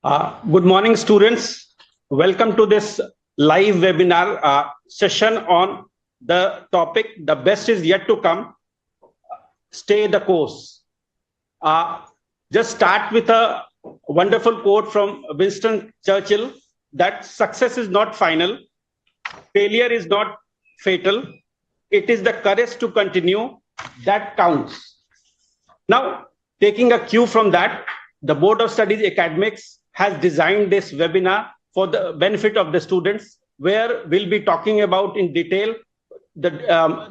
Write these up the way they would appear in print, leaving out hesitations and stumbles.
Good morning, students. Welcome to this live webinar session on the topic, The Best is Yet to Come, Stay the Course. Uh, just start with a wonderful quote from Winston Churchill that success is not final, failure is not fatal, it is the courage to continue that counts. Now, taking a cue from that, the Board of Studies Academics has designed this webinar for the benefit of the students, where we'll be talking about in detail the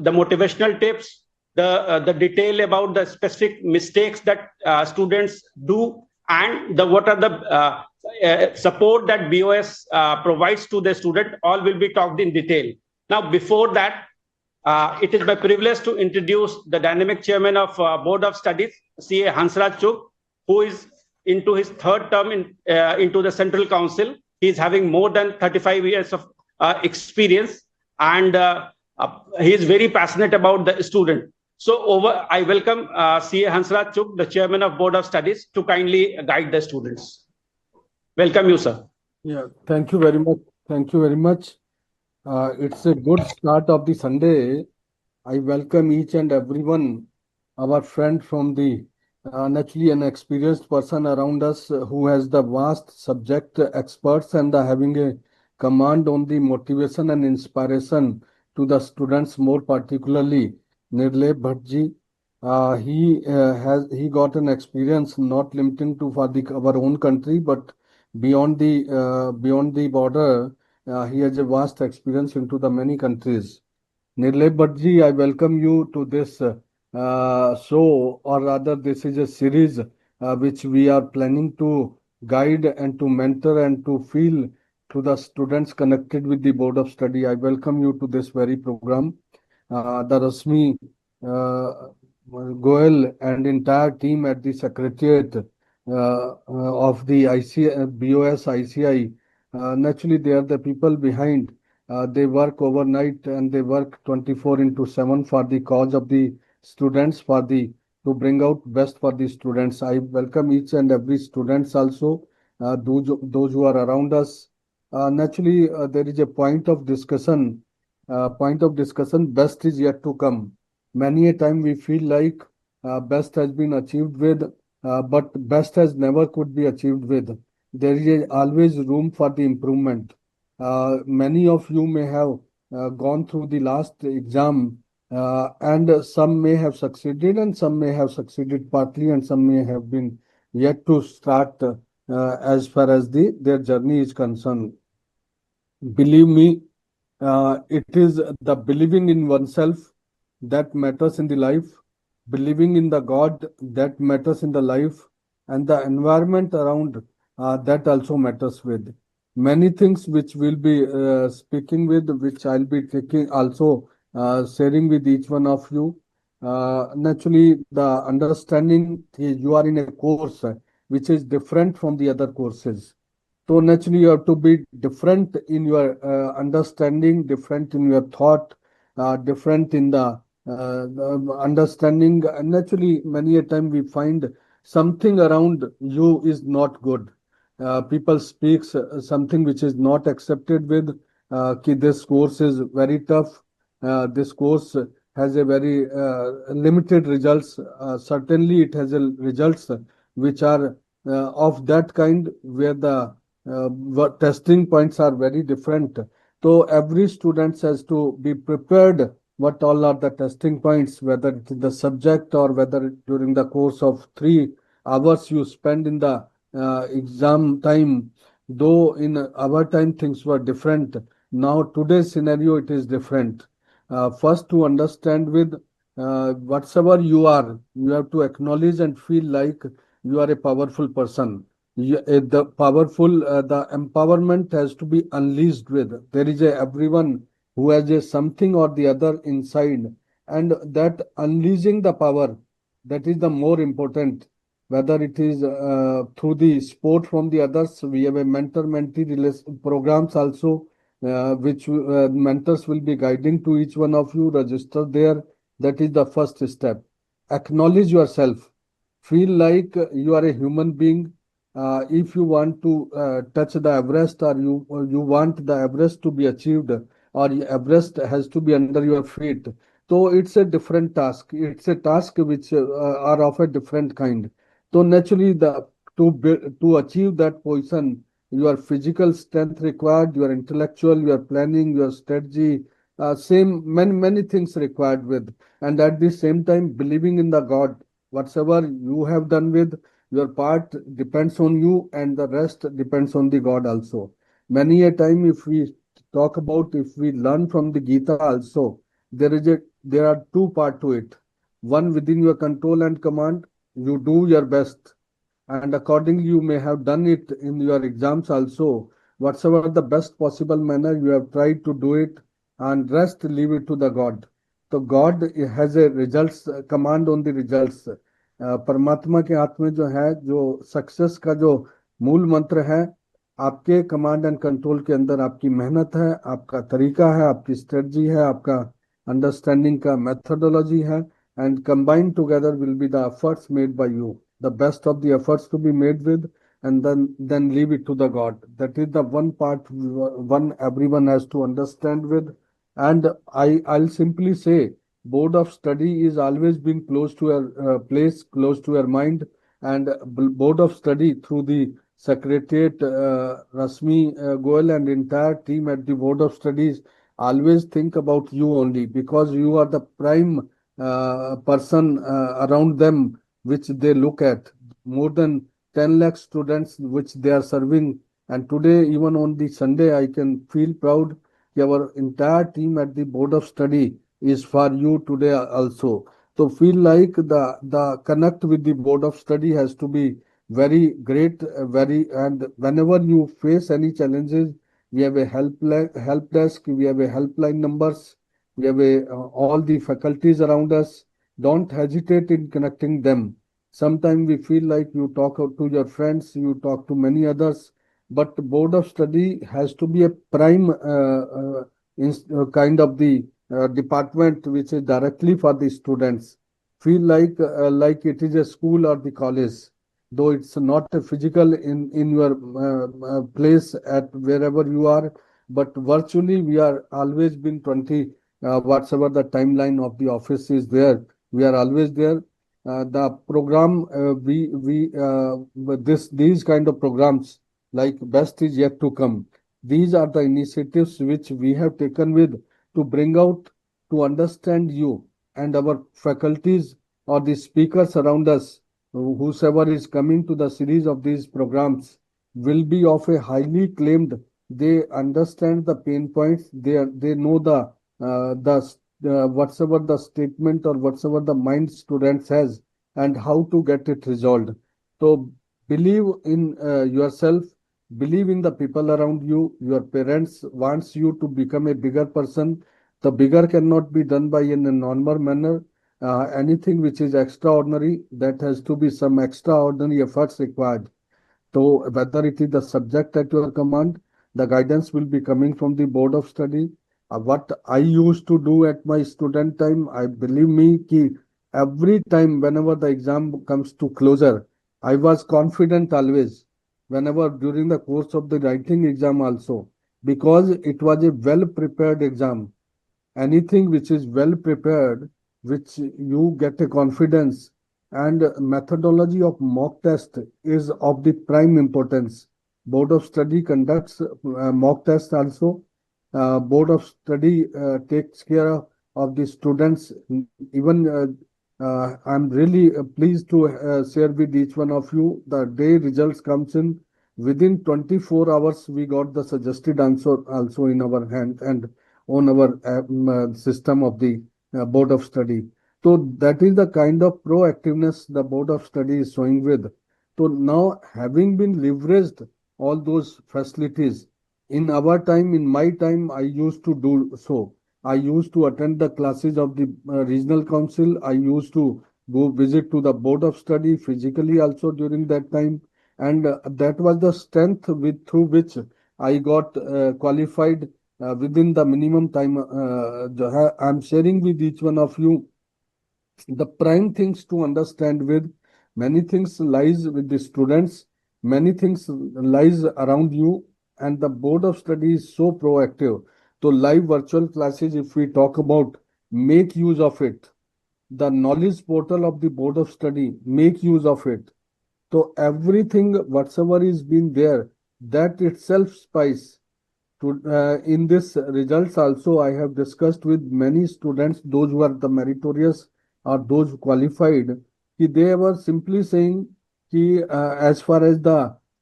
motivational tips, the detail about the specific mistakes that students do, and what are the support that BOS provides to the student. All will be talked in detail. Now, before that, it is my privilege to introduce the dynamic chairman of Board of Studies, CA Hansraj Chugh, who is into his third term into the Central Council. He is having more than 35 years of experience, and he is very passionate about the student. So I welcome CA Hansraj Chugh, the chairman of Board of Studies, to kindly guide the students. Welcome you, sir. Yeah, thank you very much. Thank you very much. It's a good start of the Sunday. I welcome each and everyone, our friend from the naturally an experienced person around us who has the vast subject experts and having a command on the motivation and inspiration to the students, more particularly Nirlep Bhattji. He got an experience not limiting to for our own country, but beyond the border. He has a vast experience into the many countries. Nirlep Bhattji, I welcome you to this show, or rather, this is a series which we are planning to guide and to mentor and to feel to the students connected with the Board of Study. I welcome you to this very program. The Rasmi Goel and entire team at the Secretariat of the BOS ICI. Naturally, they are the people behind. They work overnight and they work 24 into 7 for the cause of the students, to bring out best for the students. I welcome each and every students also, those who are around us. Naturally, there is a point of discussion. Best is yet to come. Many a time we feel like best has been achieved with, but best has never could be achieved with. There is always room for the improvement. Many of you may have gone through the last exam, and some may have succeeded, and some may have succeeded partly, and some may have been yet to start as far as their journey is concerned. Believe me, it is the believing in oneself that matters in the life, believing in the God that matters in the life, and the environment around that also matters with. Many things which we'll be speaking with, which I'll be taking also sharing with each one of you. Naturally, the understanding you are in a course which is different from the other courses. So naturally, you have to be different in your understanding, different in your thought, different in the understanding. And naturally, many a time we find something around you is not good. People speaks something which is not accepted with. This course is very tough. This course has a very limited results. Certainly, it has results which are of that kind where the testing points are very different. So every student has to be prepared what all are the testing points, whether it is the subject or whether during the course of 3 hours you spend in the exam time. Though in our time things were different, now today's scenario it is different. First, to understand with whatsoever you have to acknowledge and feel like you are a powerful person. The empowerment has to be unleashed with. There is everyone who has a something or the other inside, and that unleashing the power, that is the more important. Whether it is through the support from the others, we have a mentor-mentee programs also, which mentors will be guiding to each one of you. Register there. That is the first step. Acknowledge yourself. Feel like you are a human being. if you want to touch the Everest, or you want the Everest to be achieved, or Everest has to be under your feet. So it's a different task. It's a task which are of a different kind. So naturally, to achieve that position, your physical strength required, your intellectual, your planning, your strategy, same many things required with, and at the same time believing in the God. Whatsoever you have done with, your part depends on you, and the rest depends on the God also. Many a time, if we talk about, if we learn from the Gita also, there are two part to it. One within your control and command, you do your best, and accordingly you may have done it in your exams also. Whatsoever the best possible manner you have tried to do it, and rest leave it to the God. तो God has a results, command on the results. परमात्मा के हाथ में जो है, जो success का जो मूल मंत्र है, आपके कमांड एंड कंट्रोल के अंदर आपकी मेहनत है, आपका तरीका है, आपकी स्ट्रेटजी है, आपका अंडरस्टैंडिंग का मेथोडोलॉजी है, and combined together will be the efforts made by you, the best of the efforts to be made with, and then leave it to the God. That is the one part one everyone has to understand with. And I'll simply say, board of study is always been close to your place, close to your mind. And board of study through the secretariat, Rasmi Goel and entire team at the board of studies always think about you only, because you are the prime person around them, which they look at. More than 10 lakh students which they are serving. And today, even on the Sunday, I can feel proud that our entire team at the board of study is for you today also. So feel like the connect with the board of study has to be very great, and whenever you face any challenges, we have a help desk, we have a helpline numbers, we have all the faculties around us. Don't hesitate in connecting them. Sometimes we feel like you talk out to your friends, you talk to many others, but board of study has to be a prime kind of the department which is directly for the students. Feel like it is a school or the college, though it's not a physical in your place at wherever you are, but virtually we are always been 20, whatsoever the timeline of the office is there, we are always there. The program this these kind of programs like best is yet to come. These are the initiatives which we have taken with, to bring out, to understand you and our faculties or the speakers around us. Whosoever is coming to the series of these programs will be of a highly claimed. They understand the pain points. They know the whatsoever the statement or whatsoever the mind students has, and how to get it resolved. So believe in yourself, believe in the people around you. Your parents wants you to become a bigger person. The bigger cannot be done by in a normal manner. Anything which is extraordinary, that has to be some extraordinary efforts required. So whether it is the subject at your command, the guidance will be coming from the board of study. What I used to do at my student time, I believe me, ki every time whenever the exam comes to closer, I was confident always. Whenever during the course of the writing exam also, because it was a well prepared exam. Anything which is well prepared, which you get a confidence, and methodology of mock test is of the prime importance. Board of study conducts mock test also. Board of study takes care of the students. Even I'm really pleased to share with each one of you, the day results comes in, within 24 hours we got the suggested answer also in our hand and on our system of the board of study. So that is the kind of proactiveness the board of study is showing with. So now, having been leveraged all those facilities, in our time, in my time, I used to do so. I used to attend the classes of the regional council. I used to go visit to the board of study physically also during that time. And that was the strength through which I got qualified within the minimum time. I'm sharing with each one of you the prime things to understand with. Many things lies with the students. many things lies around you, and the board of study is so proactive. So live virtual classes, if we talk about, make use of it. The knowledge portal of the board of study, make use of it. So everything whatsoever is been there, that itself spice. In this results also, I have discussed with many students, those who are the meritorious or those who qualified, they were simply saying as far as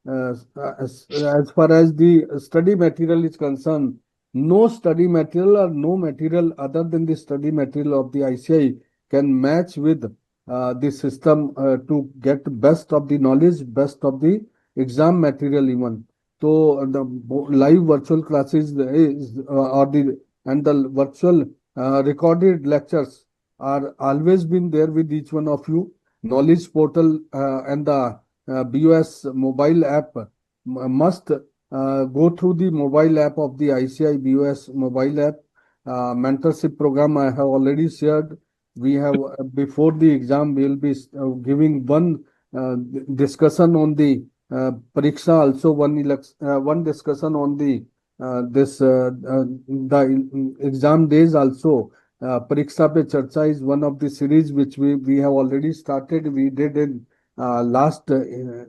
as far as the study material is concerned, no study material or no material other than the study material of the ICI can match with the system to get best of the knowledge, best of the exam material even. So the live virtual classes is or the and the virtual recorded lectures are always been there with each one of you. Knowledge portal and the BOS mobile app must go through the mobile app of the ICI BOS mobile app. Mentorship program I have already shared. We have before the exam we will be giving one discussion on the Pariksha, also one discussion on the the exam days also. Pariksha Pe Charcha is one of the series which we have already started. We did in last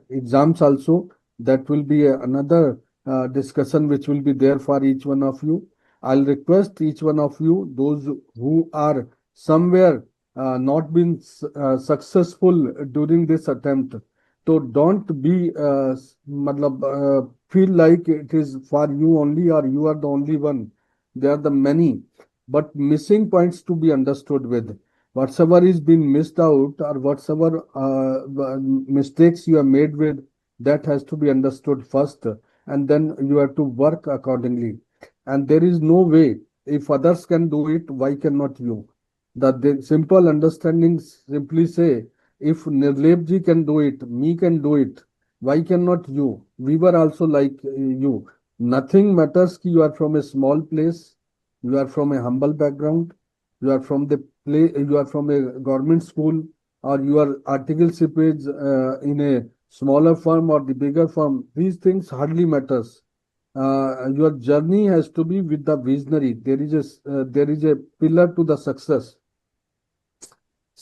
exams also. That will be another discussion which will be there for each one of you. I'll request each one of you, those who are somewhere not been successful during this attempt, so don't be feel like it is for you only or you are the only one. There are the many, but missing points to be understood with. Whatsoever is being missed out or whatsoever mistakes you have made with, that has to be understood first, and then you have to work accordingly. And there is no way, if others can do it, why cannot you? The simple understanding simply say, if Nirlepji can do it, me can do it. Why cannot you? We were also like you. Nothing matters ki you are from a small place, you are from a humble background, you are from the play, you are from a government school, or you are articleship in a smaller firm or the bigger firm. These things hardly matters. Your journey has to be with the visionary. There is a pillar to the success.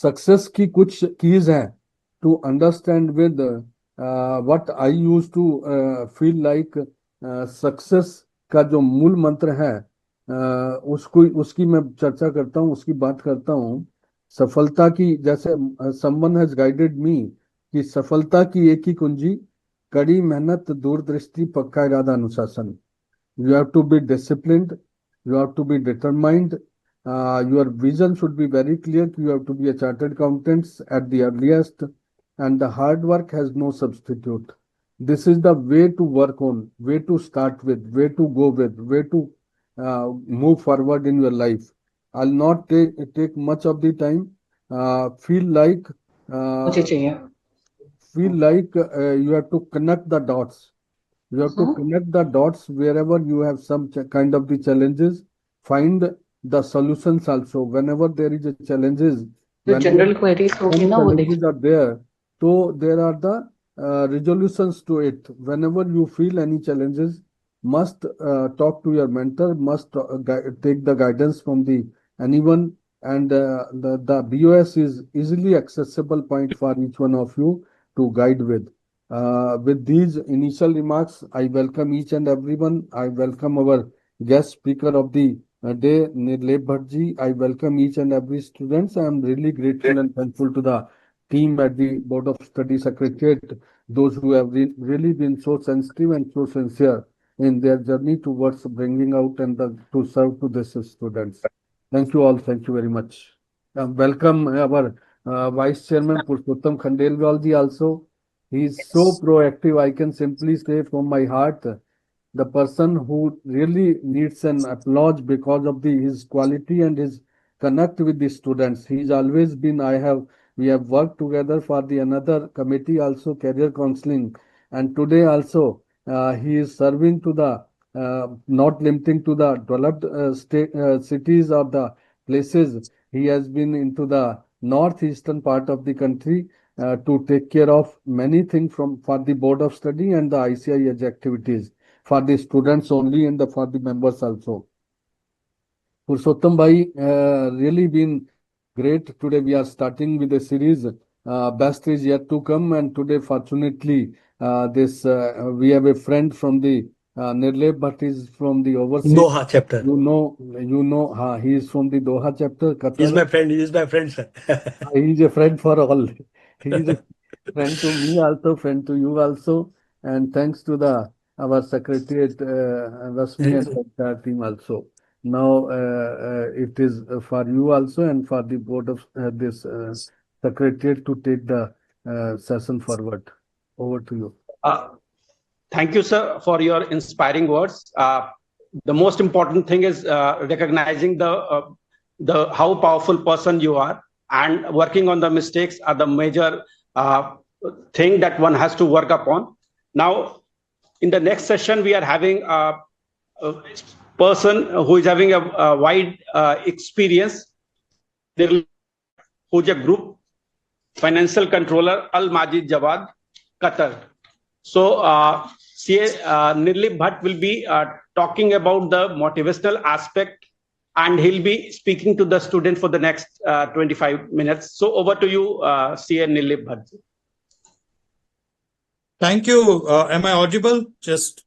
Success की कुछ keys हैं to understand with what I use to feel like success का जो मूल मंत्र है उसको उसकी मैं चर्चा करता हूँ, उसकी बात करता हूँ। सफलता की, जैसे समवन हैज गाइडेड मी कि सफलता की एक ही कुंजी कड़ी मेहनत, दूरदृष्टि, पक्का इरादा, अनुशासन। You have to be disciplined. You have to be determined. Your vision should be very clear. You have to be a chartered accountant at the earliest, and the hard work has no substitute. This is the way to work on, way to start with, way to go with, way to move forward in your life. I'll not take much of the time. Feel like मुझे uh, चाहिए। you have to connect the dots. You have to connect the dots wherever you have some kind of the challenges. Find the solutions also. Whenever there is a challenges, जो whenever general queries होगी some ना वो देख challenges are there, so there are the resolutions to it. Whenever you feel any challenges, must talk to your mentor, must take the guidance from the anyone, and the BOS is easily accessible point for each one of you to guide with. With these initial remarks, I welcome each and everyone. I welcome our guest speaker of the day, Nirlep Bhattji. I welcome each and every students. I am really grateful and thankful to the team at the Board of Study Secretariat, those who have really been so sensitive and so sincere in their journey towards bringing out and to serve to these students. Thank you all. Thank you very much. Welcome our Vice Chairman Purushottam Khandelwal ji also. He is so proactive. I can simply say from my heart, the person who really needs an applause because of his quality and his connect with the students. He's always been, we have worked together for the another committee also, career counseling. And today also, he is serving to the, not limiting to the developed state, cities or the places. He has been into the northeastern part of the country, to take care of many things for the board of study and the ICIH activities for the students only and for the members also. Purushottam Bhai, really been great. Today we are starting with a series. Best is yet to come, and today, fortunately, this we have a friend from the Nirlep, but is from the overseas. Doha chapter. He is from the Doha chapter, Qatar. He's my friend. He's my friend, sir. He is a friend for all. He is a friend to me also, friend to you also, and thanks to our secretariat, Rasmi and the entire team also. Now it is for you also and for the board of this secretariat to take the session forward. Over to you. Thank you, sir, for your inspiring words. The most important thing is recognizing the how powerful person you are, and working on the mistakes are the major thing that one has to work upon. Now, in the next session, we are having a person who is having a wide experience, who's a group financial controller, Al Majid Jawad, Qatar. So CA Nirlip Bhatt will be talking about the motivational aspect, and he'll be speaking to the student for the next 25 minutes. So over to you, CA Nirlip Bhatt. Thank you. Am I audible? Just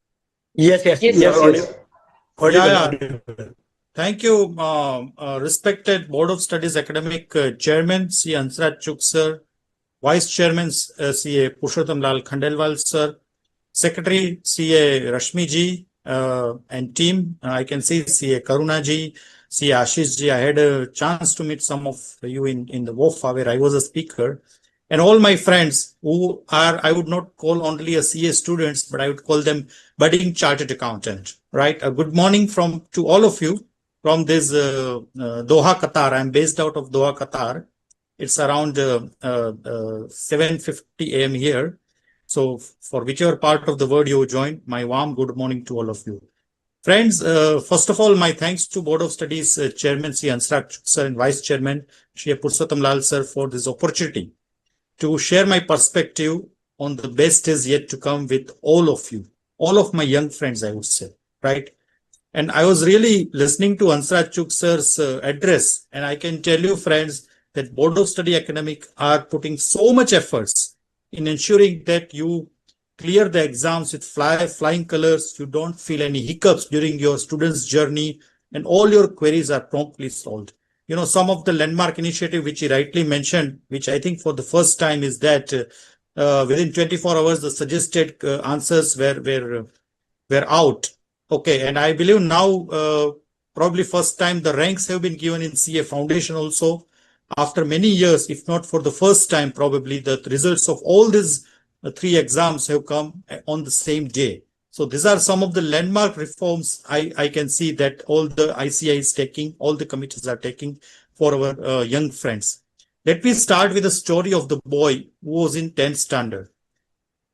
Yes. Audible. Thank you, respected Board of Studies Academic Chairman, C. Hansraj Chugh sir, Vice Chairman, CA Purushottam Lal Khandelwal sir, Secretary, CA Rashmi ji, and team. I can see CA Karuna ji, CA Ashish ji. I had a chance to meet some of you in the WOFA where I was a speaker. And all my friends who are, I would not call only a CA students, but I would call them budding chartered accountant, right? A good morning to all of you from this Doha, Qatar. I'm based out of Doha, Qatar. It's around 7:50 a.m. here. So for whichever part of the world you joined, my warm good morning to all of you. Friends, first of all, my thanks to Board of Studies Chairman C. Hansraj Chugh sir and Vice Chairman Shri Purushottam Lal sir for this opportunity to share my perspective on the best is yet to come with all of you, all of my young friends, I would say, right? And I was really listening to Hansraj Chugh sir's address, and I can tell you, friends, that Board of Study Academic are putting so much efforts in ensuring that you clear the exams with flying colors, you don't feel any hiccups during your students' journey, and all your queries are promptly solved. You know, some of the landmark initiative which he rightly mentioned, which I think for the first time is that within 24 hours, the suggested answers were out. Okay, and I believe now probably first time the ranks have been given in CA Foundation also. After many years, if not for the first time, probably the results of all these 3 exams have come on the same day. So these are some of the landmark reforms I can see that all the ICI is taking, all the committees are taking for our young friends. Let me start with a story of the boy who was in 10th standard.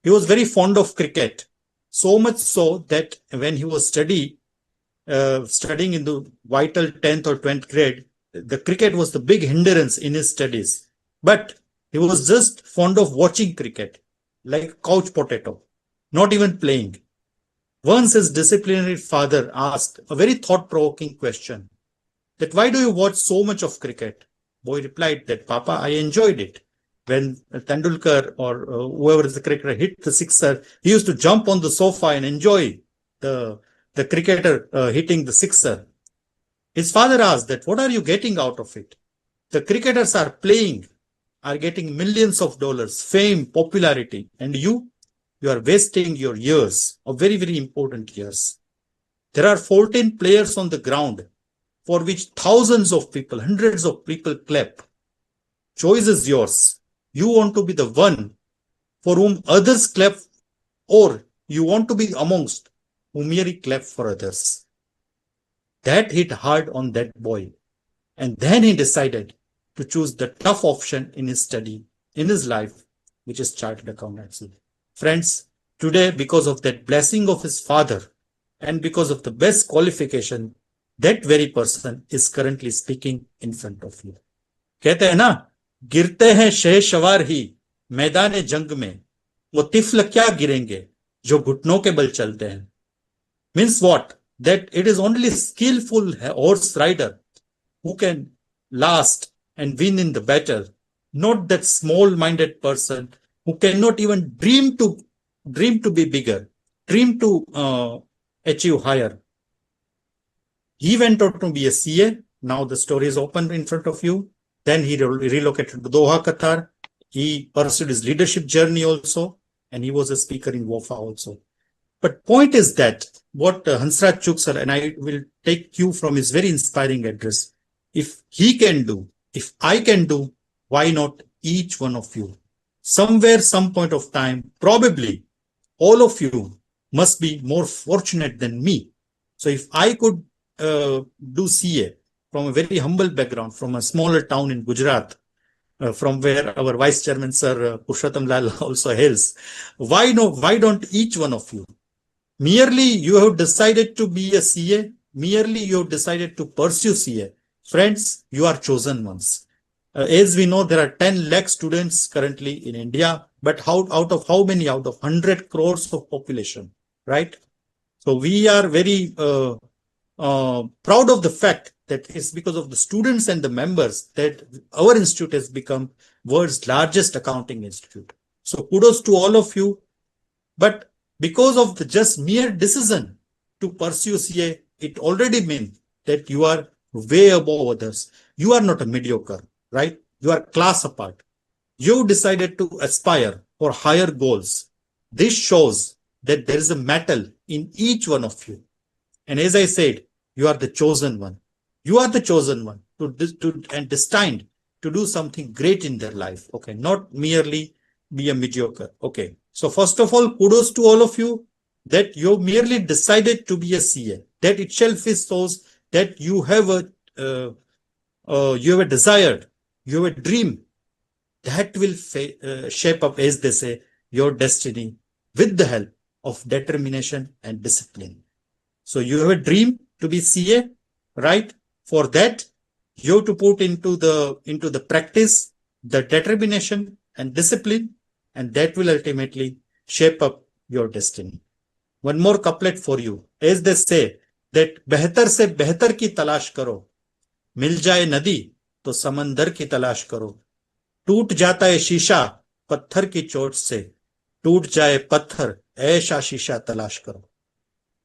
He was very fond of cricket, so much so that when he was studying in the vital 10th or 12th grade, the cricket was the big hindrance in his studies. But he was just fond of watching cricket, like couch potato, not even playing. Once his disciplinary father asked a very thought-provoking question, that why do you watch so much of cricket? Boy replied that, Papa, I enjoyed it. When Tendulkar or whoever is the cricketer hit the sixer, he used to jump on the sofa and enjoy the cricketer hitting the sixer. His father asked that, what are you getting out of it? The cricketers are playing, are getting millions of dollars, fame, popularity, and you are wasting your years, of very, very important years. There are 14 players on the ground for which thousands of people, hundreds of people clap. Choice is yours. You want to be the one for whom others clap, or you want to be amongst who merely clap for others. That hit hard on that boy. And then he decided to choose the tough option in his study, in his life, which is chartered accountancy. Friends, today, because of that blessing of his father and because of the best qualification, that very person is currently speaking in front of you. कहते हैं ना, गिरते हैं शहसवार ही, मैदान जंग में वो तिफल क्या गिरेंगे जो घुटनों के बल चलते हैं. Means what? That it is only skillful horse rider who can last and win in the battle, not that small-minded person who cannot even dream to be bigger, dream to achieve higher. He went out to be a CA. Now the story is open in front of you. Then he relocated to Doha, Qatar. He pursued his leadership journey also, and he was a speaker in WOFA also. But point is that what Hansraj Chugh, and I will take you from his very inspiring address. If he can do, if I can do, why not each one of you? Somewhere, some point of time, probably all of you must be more fortunate than me. So if I could do CA from a very humble background, from a smaller town in Gujarat, from where our Vice Chairman, Sir Purushottam Lal also hails, why don't each one of you? Merely you have decided to be a CA, merely you have decided to pursue CA. Friends, you are chosen ones. As we know, there are 10 lakh students currently in India, but out of how many? Out of 100 crores of population, right? So we are very proud of the fact that it's because of the students and the members that our institute has become world's largest accounting institute. So kudos to all of you. But because of the just mere decision to pursue CA, it already means that you are way above others. You are not a mediocre, right? You are class apart. You decided to aspire for higher goals. This shows that there is a mettle in each one of you. And as I said, you are the chosen one. You are the chosen one and destined to do something great in their life. Okay, not merely be a mediocre. Okay. So first of all, kudos to all of you that you merely decided to be a CA. That itself is shows that you have a desire, you have a dream that will shape up, as they say, your destiny with the help of determination and discipline. So you have a dream to be CA, right? For that, you have to put into the practice, the determination and discipline, and that will ultimately shape up your destiny. One more couplet for you. As they say, that बेहतर से बेहतर की तलाश करो, मिल जाए नदी तो समंदर की तलाश करो, टूट जाता है शीशा पत्थर की चोट से, टूट जाए पत्थर ऐसा शीशा तलाश करो.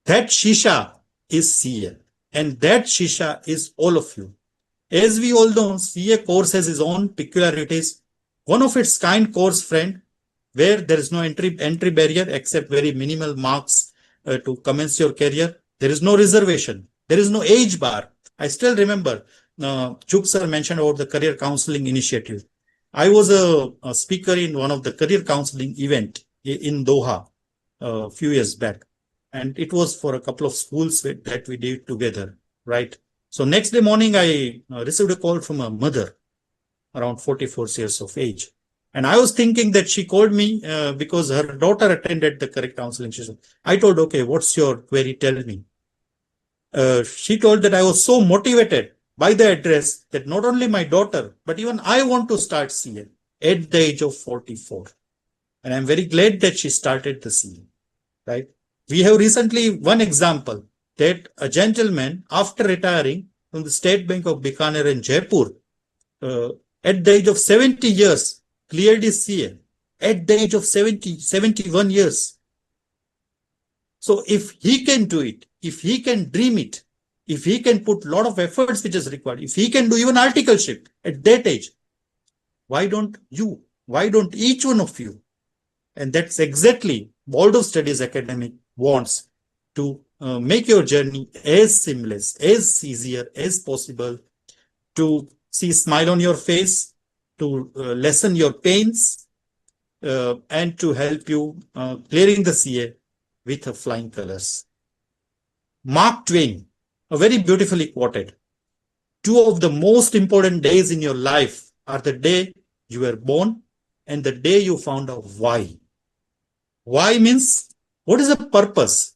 That shisha is CA, and that shisha is all of you. As we all know, CA course has its own peculiarities. One of its kind course, friend, where there is no entry barrier except very minimal marks to commence your career. There is no reservation. There is no age bar. I still remember Chugh sir mentioned about the career counseling initiative. I was a speaker in one of the career counseling event in Doha a few years back. And it was for a couple of schools that we did together, right? So next day morning, I received a call from a mother around 44 years of age. And I was thinking that she called me because her daughter attended the career counseling session. I told, okay, what's your query? Tell me. She told that I was so motivated by the address that not only my daughter, but even I want to start CA at the age of 44. And I'm very glad that she started the CA, right? We have recently one example that a gentleman, after retiring from the State Bank of Bikaner in Jaipur, at the age of 70 years, cleared his CA at the age of 71 years. So if he can do it, if he can dream it, if he can put a lot of efforts which is required, if he can do even articleship at that age, why don't you? Why don't each one of you? And that's exactly Board of Studies Academic wants to make your journey as seamless, as easier as possible, to see smile on your face, to lessen your pains, and to help you clearing the CA with flying colors. Mark Twain, very beautifully quoted, two of the most important days in your life are the day you were born and the day you found out why. Why means, what is the purpose?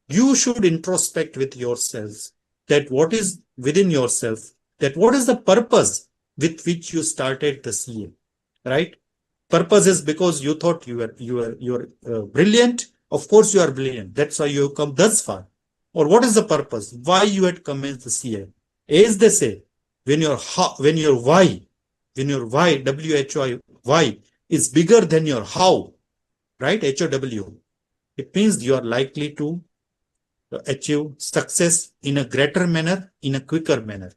You should introspect with yourselves that what is within yourself, that what is the purpose with which you started the CA, right? Purpose is because you thought you were brilliant. Of course you are brilliant. That's why you have come thus far. Or what is the purpose? Why you had commenced the CA? As they say, when your why, why is bigger than your how, right? HOW. It means you are likely to achieve success in a greater manner, in a quicker manner,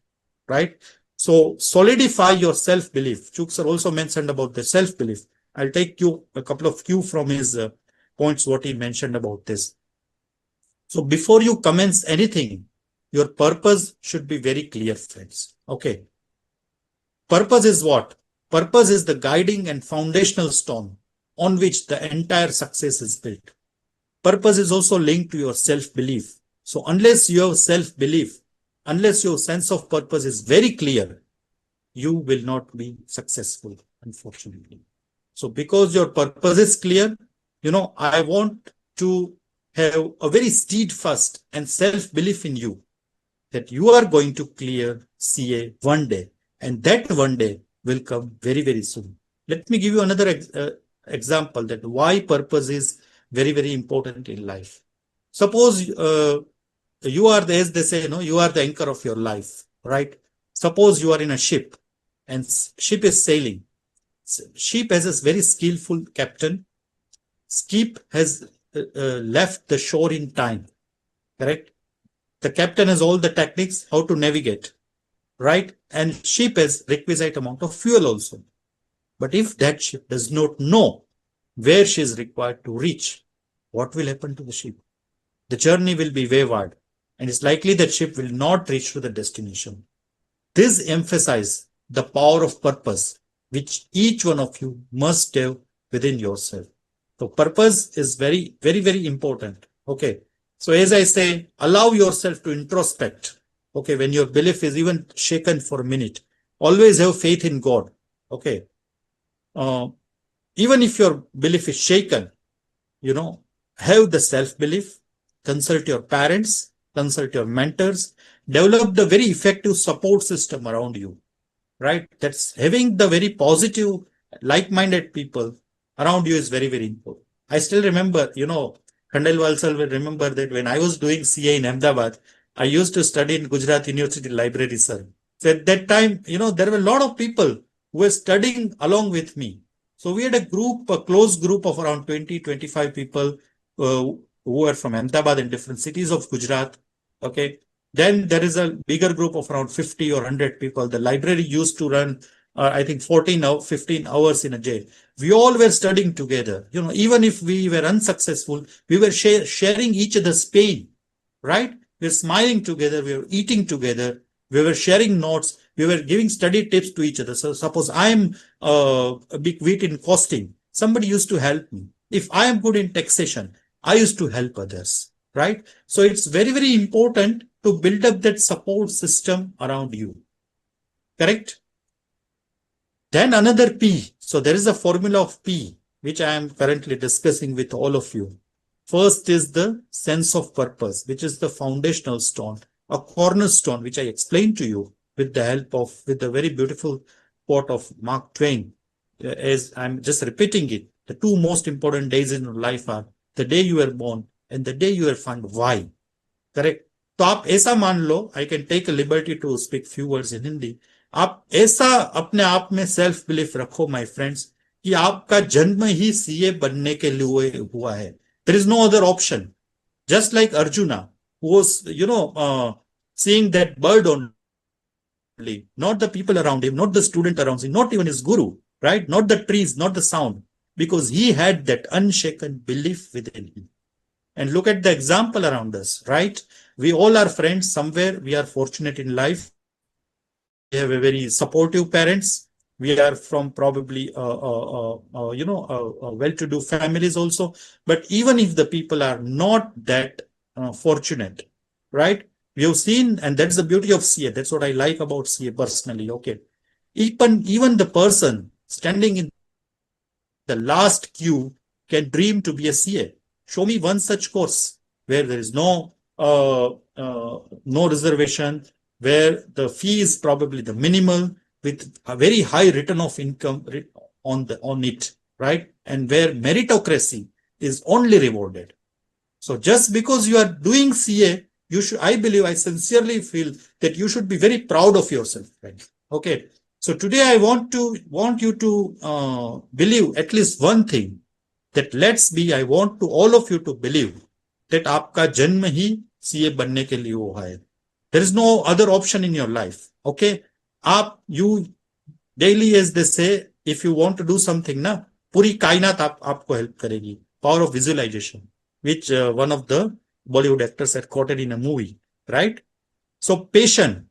right? So solidify your self-belief. Chuk sir also mentioned about the self-belief. I'll take you a couple of cue from his points, what he mentioned about this. So before you commence anything, your purpose should be very clear, friends. Okay. Purpose is what? Purpose is the guiding and foundational stone on which the entire success is built. Purpose is also linked to your self-belief. So unless you have self-belief, unless your sense of purpose is very clear, you will not be successful, unfortunately. So because your purpose is clear, I want to have a very steadfast and self-belief in you that you are going to clear CA one day, and that one day will come very, very soon. Let me give you another example that why purpose is very, very important in life. Suppose you are as they say, you are the anchor of your life, right? Suppose you are in a ship and ship is sailing. Ship has a very skillful captain. Ship has left the shore in time, correct? The captain has all the techniques how to navigate, right? And ship has requisite amount of fuel also. But if that ship does not know where she is required to reach, what will happen to the ship? The journey will be wayward, and it's likely that ship will not reach to the destination. This emphasizes the power of purpose, which each one of you must have within yourself. So purpose is very, very, very important. Okay. So as I say, allow yourself to introspect. Okay. When your belief is even shaken for a minute, always have faith in God. Okay. Even if your belief is shaken, have the self-belief, consult your parents, consult your mentors, develop the very effective support system around you, right? That's having the very positive, like-minded people around you is very, very important. I still remember, Khandelwal sir will remember that when I was doing CA in Ahmedabad, I used to study in Gujarat University Library, sir. So at that time, there were a lot of people who were studying along with me. So we had a close group of around 20, 25 people who were from Ahmedabad and different cities of Gujarat. Okay. Then there is a bigger group of around 50 or 100 people. The library used to run, I think 15 hours in a day. We all were studying together. Even if we were unsuccessful, we were sharing each other's pain, right? We were smiling together. We were eating together. We were sharing notes. We were giving study tips to each other. So suppose I am a big wit in costing, somebody used to help me. If I am good in taxation, I used to help others, right? So it's very, very important to build up that support system around you, correct? Then another P. So there is a formula of P, which I am currently discussing with all of you. First is the sense of purpose, which is the foundational stone, a cornerstone, which I explained to you with the very beautiful quote of Mark Twain. As I'm just repeating it, the two most important days in your life are the day you were born and the day you were found. Why? Correct? तो आप ऐसा मान लो, I can take a liberty to speak few words in Hindi. आप ऐसा अपने आप में self belief रखो, माय फ्रेंड्स, कि आपका जन्म ही सीए बनने के लिए हुआ है. There is no other option. Just like Arjuna, who was, seeing that bird only, not the people around him, not the student around him, not even his guru, right? Not the trees, not the sound, because he had that unshaken belief within him. And look at the example around us, right? We all are friends somewhere. We are fortunate in life. We have a very supportive parents. We are from probably, well-to-do families also. But even if the people are not that fortunate, right? We have seen, and that's the beauty of CA. That's what I like about CA personally. Okay. Even the person standing in the last queue can dream to be a CA. Show me one such course where there is no reservation, where the fee is probably the minimal with a very high return of income on it. right? And where meritocracy is only rewarded. So just because you are doing CA, you should, I sincerely feel that you should be very proud of yourself, right? Okay. So today I want you to believe at least one thing, that I want to all of you to believe that आपका जन्म ही CA बनने के लिए हुआ है. There is no other option in your life. Okay. You daily, as they say, if you want to do something ना, पूरी कायनात आपको help करेगी. Power of visualization, which one of the Bollywood actors had quoted in a movie, right? So patient.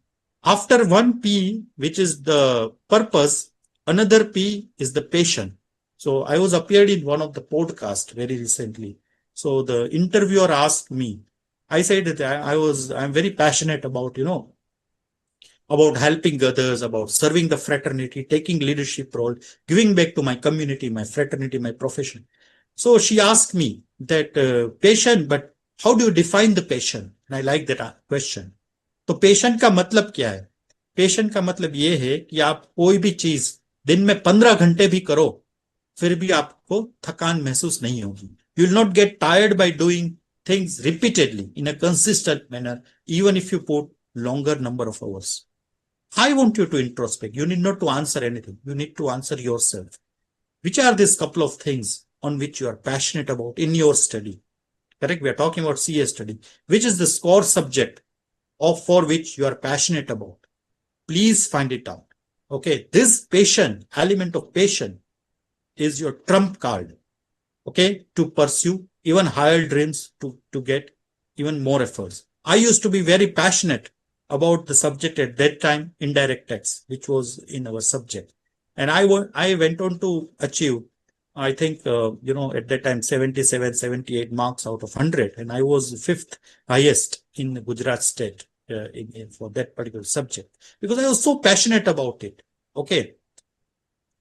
After one P, which is the purpose, another P is the patient. So I was appeared in one of the podcasts very recently. So the interviewer asked me, I said that I'm very passionate about, about helping others, about serving the fraternity, taking leadership role, giving back to my community, my fraternity, my profession. So she asked me that patient, but how do you define the patient? And I like that question. तो patient का मतलब क्या है? Patient का मतलब ये है कि आप कोई भी चीज दिन में 15 घंटे भी करो, फिर भी आपको थकान महसूस नहीं होगी. You will not get tired by doing things repeatedly in a consistent manner, even if you put longer number of hours. I want you to introspect. You need not to answer anything. You need to answer yourself. Which are these couple of things on which you are passionate about in your study? Correct? We are talking about CA study. Which is the core subject for which you are passionate about? Please find it out. Okay. This element of passion is your trump card. Okay. To pursue even higher dreams, to get even more efforts. I used to be very passionate about the subject at that time, indirect tax, which was in our subject. And I went on to achieve, I think, at that time, 77, 78 marks out of 100. And I was 5th highest in Gujarat state for that particular subject, because I was so passionate about it. Okay.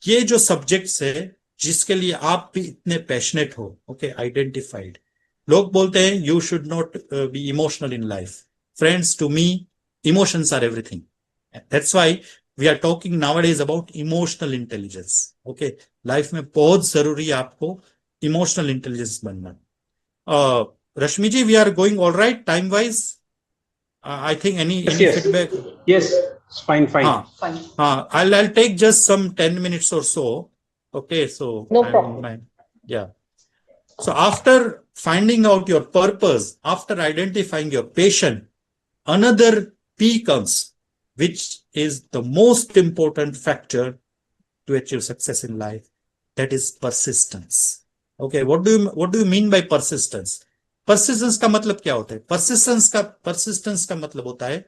ये जो subjects है, जिसके लिए आप भी इतने passionate हो, okay, identified. लोग बोलते हैं, you should not be emotional in life. Friends, to me, emotions are everything. That's why we are talking nowadays about emotional intelligence. Okay. Life में बहुत जरूरी है आपको emotional intelligence बनना. Rashmi ji, we are going all right time wise. I think any feedback? Yes, it's fine. Fine. I'll take just some 10 minutes or so. Okay, so no problem. Yeah. So after finding out your purpose, after identifying your passion, another P comes, which is the most important factor to achieve success in life. That is persistence. Okay, what do you mean by persistence? Persistence का मतलब क्या होता है? Persistence का मतलब होता है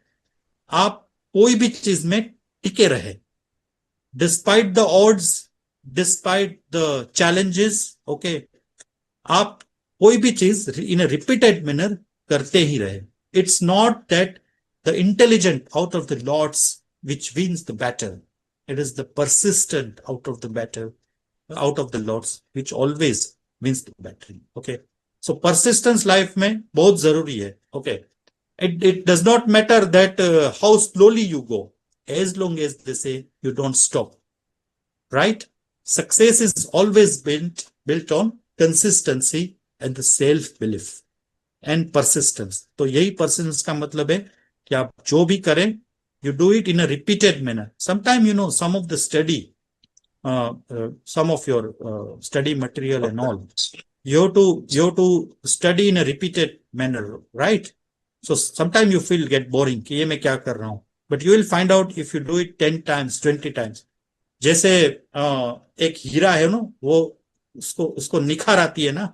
आप कोई भी चीज में टिके रहे, despite the odds, despite the challenges. Okay, आप कोई भी चीज in a repeated manner करते ही रहे. It's not that the intelligent out of the lots which wins the battle. It is the persistent out of the lots which always wins the battle. Okay. So persistence life में बहुत जरूरी है. Okay. It does not matter that how slowly you go, as long as they say you don't stop. Right? Success is always built on consistency and the self-belief and persistence. तो यही persistence का मतलब है कि आप जो भी करें, you do it in a repeated manner. Sometimes, some of the study, some of your study material and all, you have to study in a repeated manner, right? So sometimes you get boring कि ये मैं क्या कर रहा हूँ, but you will find out if you do it 10 times, 20 times. जैसे एक हीरा है ना, वो उसको निखार आती है ना,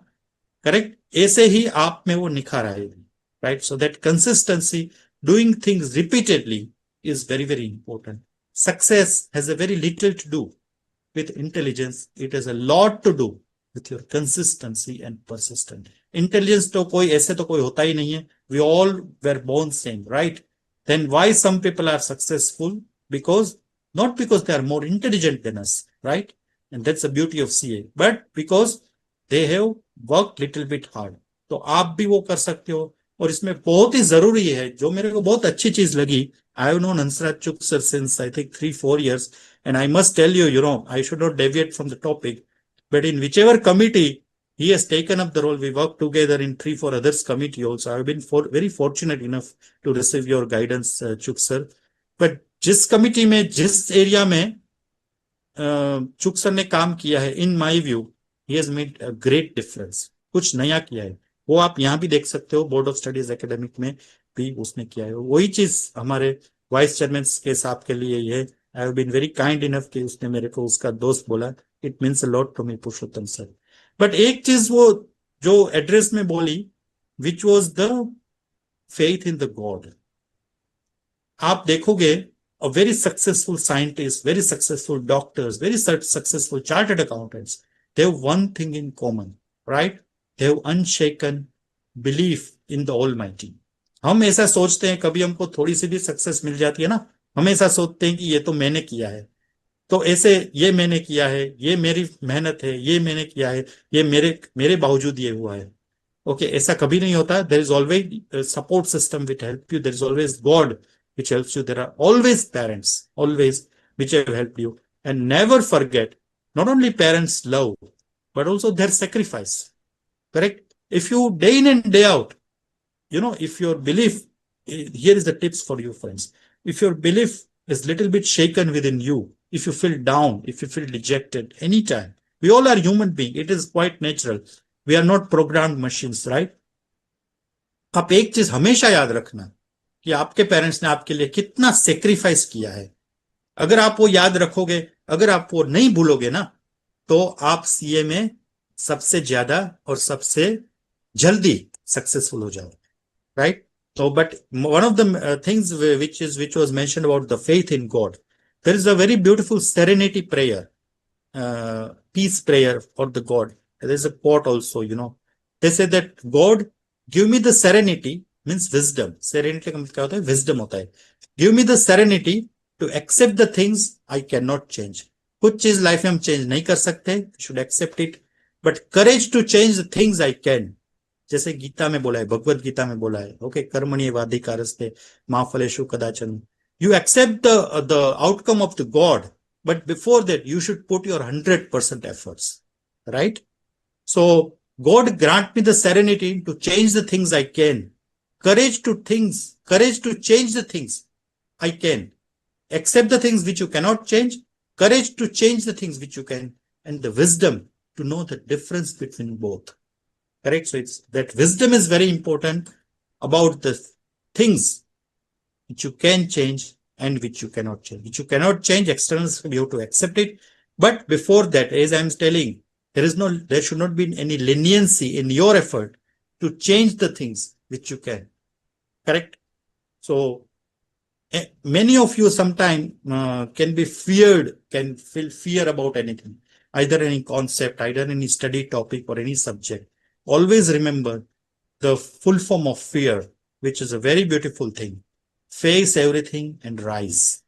करेक्ट? ऐसे ही आप में वो निखार आएगी, right? So that consistency, doing things repeatedly, is very, very important. Success has a very little to do with intelligence. It has a lot to do with your consistency and persistence. Intelligence तो कोई ऐसे तो कोई होता ही नहीं है. We all were born same, right? Then why some people are successful? Not because they are more intelligent than us, right? And that's the beauty of CA. But because they have worked little bit hard. तो आप भी वो कर सकते हो. और इसमें बहुत ही जरूरी है, जो मेरे को बहुत अच्छी चीज लगी. I have known Hansraj Chugh sir since I think 3-4 years, and I must tell you, I should not deviate from the topic. But in whichever committee he has taken up the role, we work together in 3-4 others committee also. I've been very fortunate enough to receive your guidance, Chuk sir. But जिस committee में, जिस area में चुक sir ने काम किया है, in my view he has made a great difference. कुछ नया किया है, वो आप यहाँ भी देख सकते हो. बोर्ड ऑफ स्टडीज एकेडमिक में भी उसने किया है. वही चीज हमारे वाइस चेयरमैन के साहब के लिए ये, I have been very kind enough कि उसने मेरे को उसका दोस्त बोला. It means a lot to me, Purushottam sir. But एक चीज वो जो एड्रेस में बोली, which was the faith in the God. आप देखोगे a very successful scientist, very successful doctors, very successful chartered accountants, they have one thing in common, right? They have unshaken belief in the Almighty. हम ऐसा सोचते हैं, कभी हमको थोड़ी सी भी सक्सेस मिल जाती है ना, हम ऐसा सोचते हैं कि ये तो मैंने किया है, तो ऐसे ये मैंने किया है, ये मेरी मेहनत है, ये मैंने किया है, ये मेरे बावजूद ये हुआ है. ओके, ऐसा कभी नहीं होता. There is always support system which help you. There is always God which helps you. There are always parents, always, which have helped you. And never forget, not only parents' love, but also their sacrifice. Correct? If you day in and day out, if your belief, here is the tips for you, friends. If your belief is little bit shaken within you, if you feel down, if you feel dejected, anytime, we all are human beings. It is quite natural. We are not programmed machines, right? आप एक चीज हमेशा याद रखना कि आपके parents ने आपके लिए कितना सेक्रीफाइस किया है. अगर आप वो याद रखोगे, अगर आप वो नहीं भूलोगे ना, तो आप सीए में सबसे ज्यादा और सबसे जल्दी सक्सेसफुल हो जाओगे, right? So, but one of the things which was mentioned about the faith in God, there is a very beautiful serenity prayer, peace prayer for the God. There is a quote also, they say that God, give me the serenity, means wisdom. Serenity का मतलब क्या होता है? Wisdom होता है. Give me the serenity to accept the things I cannot change. कुछ चीज life में हम चेंज नहीं कर सकते, should accept it, but courage to change the things I can. जैसे गीता में बोला है, भगवत गीता में बोला है, ओके, कर्मण्येवाधिकारस्ते मा फलेषु कदाचन. You accept the outcome of the God, but before that you should put your 100% efforts, right? So God grant me the serenity to change the things I can. Courage to change the things I can. Accept the things which you cannot change. Courage to change the things which you can. And the wisdom to know the difference between both. Correct? So it's that wisdom is very important about the things which you can change and which you cannot change. Which you cannot change, externals, you have to accept it. But before that, as I'm telling, there should not be any leniency in your effort to change the things which you can. Correct? So many of you sometimes can be feared, can feel fear about anything, either any concept, either any study topic or any subject. Always remember the full form of fear, which is a very beautiful thing. Face everything and rise.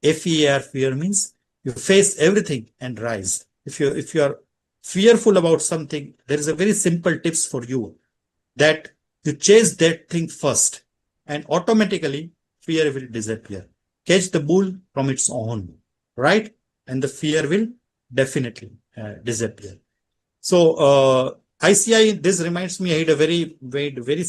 FEAR, fear means you face everything and rise. If you are fearful about something, there is a very simple tips for you, that you chase that thing first and automatically fear will disappear. Catch the bull from its own, right? And the fear will definitely disappear. So ICI, this reminds me, I had a very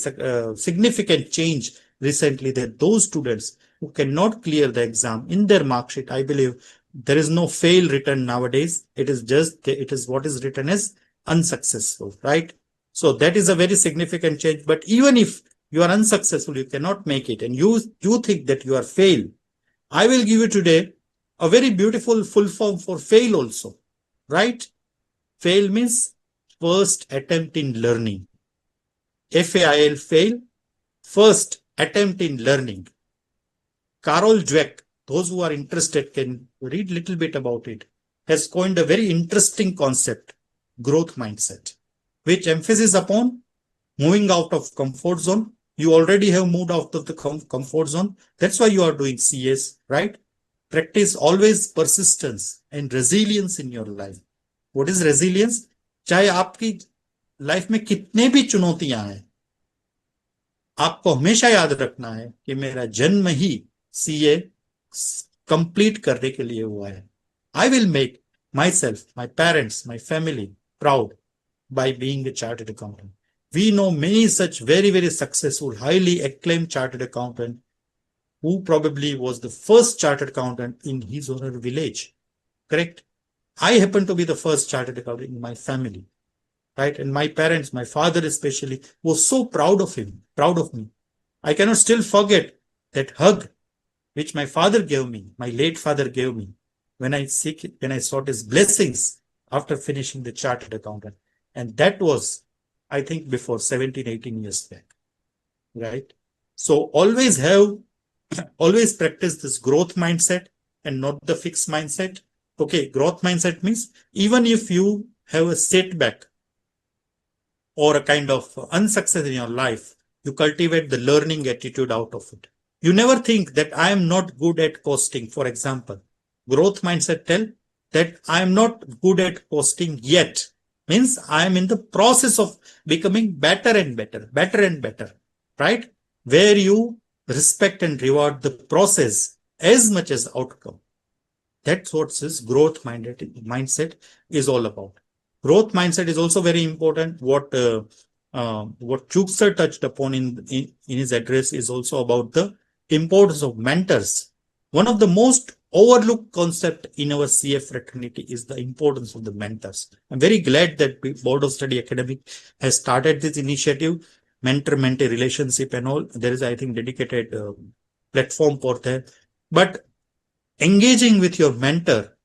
significant change recently, that those students who cannot clear the exam, in their mark sheet, I believe there is no fail written nowadays. It is what is written as unsuccessful, right? So that is a very significant change. But even if you are unsuccessful, you cannot make it, and you think that you are fail, I will give you today a very beautiful full form for fail also, right? Fail means first attempt in learning. FAIL, fail, first attempt in learning. Carol Dweck, those who are interested can read little bit about it, has coined a very interesting concept, growth mindset, which emphasis upon moving out of comfort zone. You already have moved out of the comfort zone. That's why you are doing CS, right? Practice always persistence and resilience in your life. What is resilience? चाहे आपकी life में कितने भी चुनौतियां हैं, आपको हमेशा याद रखना है कि मेरा जन्म ही सीए कंप्लीट करने के लिए हुआ है. I will make myself, my parents, my family proud by being a chartered accountant. We know many such very, very successful, highly acclaimed chartered accountant who probably was the first chartered accountant in his or her village. Correct? I happen to be the first chartered accountant in my family. Right? And my parents, my father especially, was so proud of him, proud of me. I cannot still forget that hug which my father gave me, my late father gave me, when I sought his blessings after finishing the chartered accountant. And that was, I think, before 17, 18 years back. Right? So always practice this growth mindset and not the fixed mindset. Okay, growth mindset means even if you have a setback or a kind of unsuccess in your life, you cultivate the learning attitude out of it. You never think that I am not good at costing, for example. Growth mindset tell that I am not good at costing yet. Means I am in the process of becoming better and better, right? Where you respect and reward the process as much as outcome. That's what this growth mindset is all about. Growth mindset is also very important. What Chugh sir touched upon in his address is also about the importance of mentors. One of the most overlooked concept in our CA fraternity is the importance of the mentors. I'm very glad that Board of Study Academic has started this initiative, mentor-mentee relationship and all. There is, I think, dedicated platform for that. But engaging with your mentor,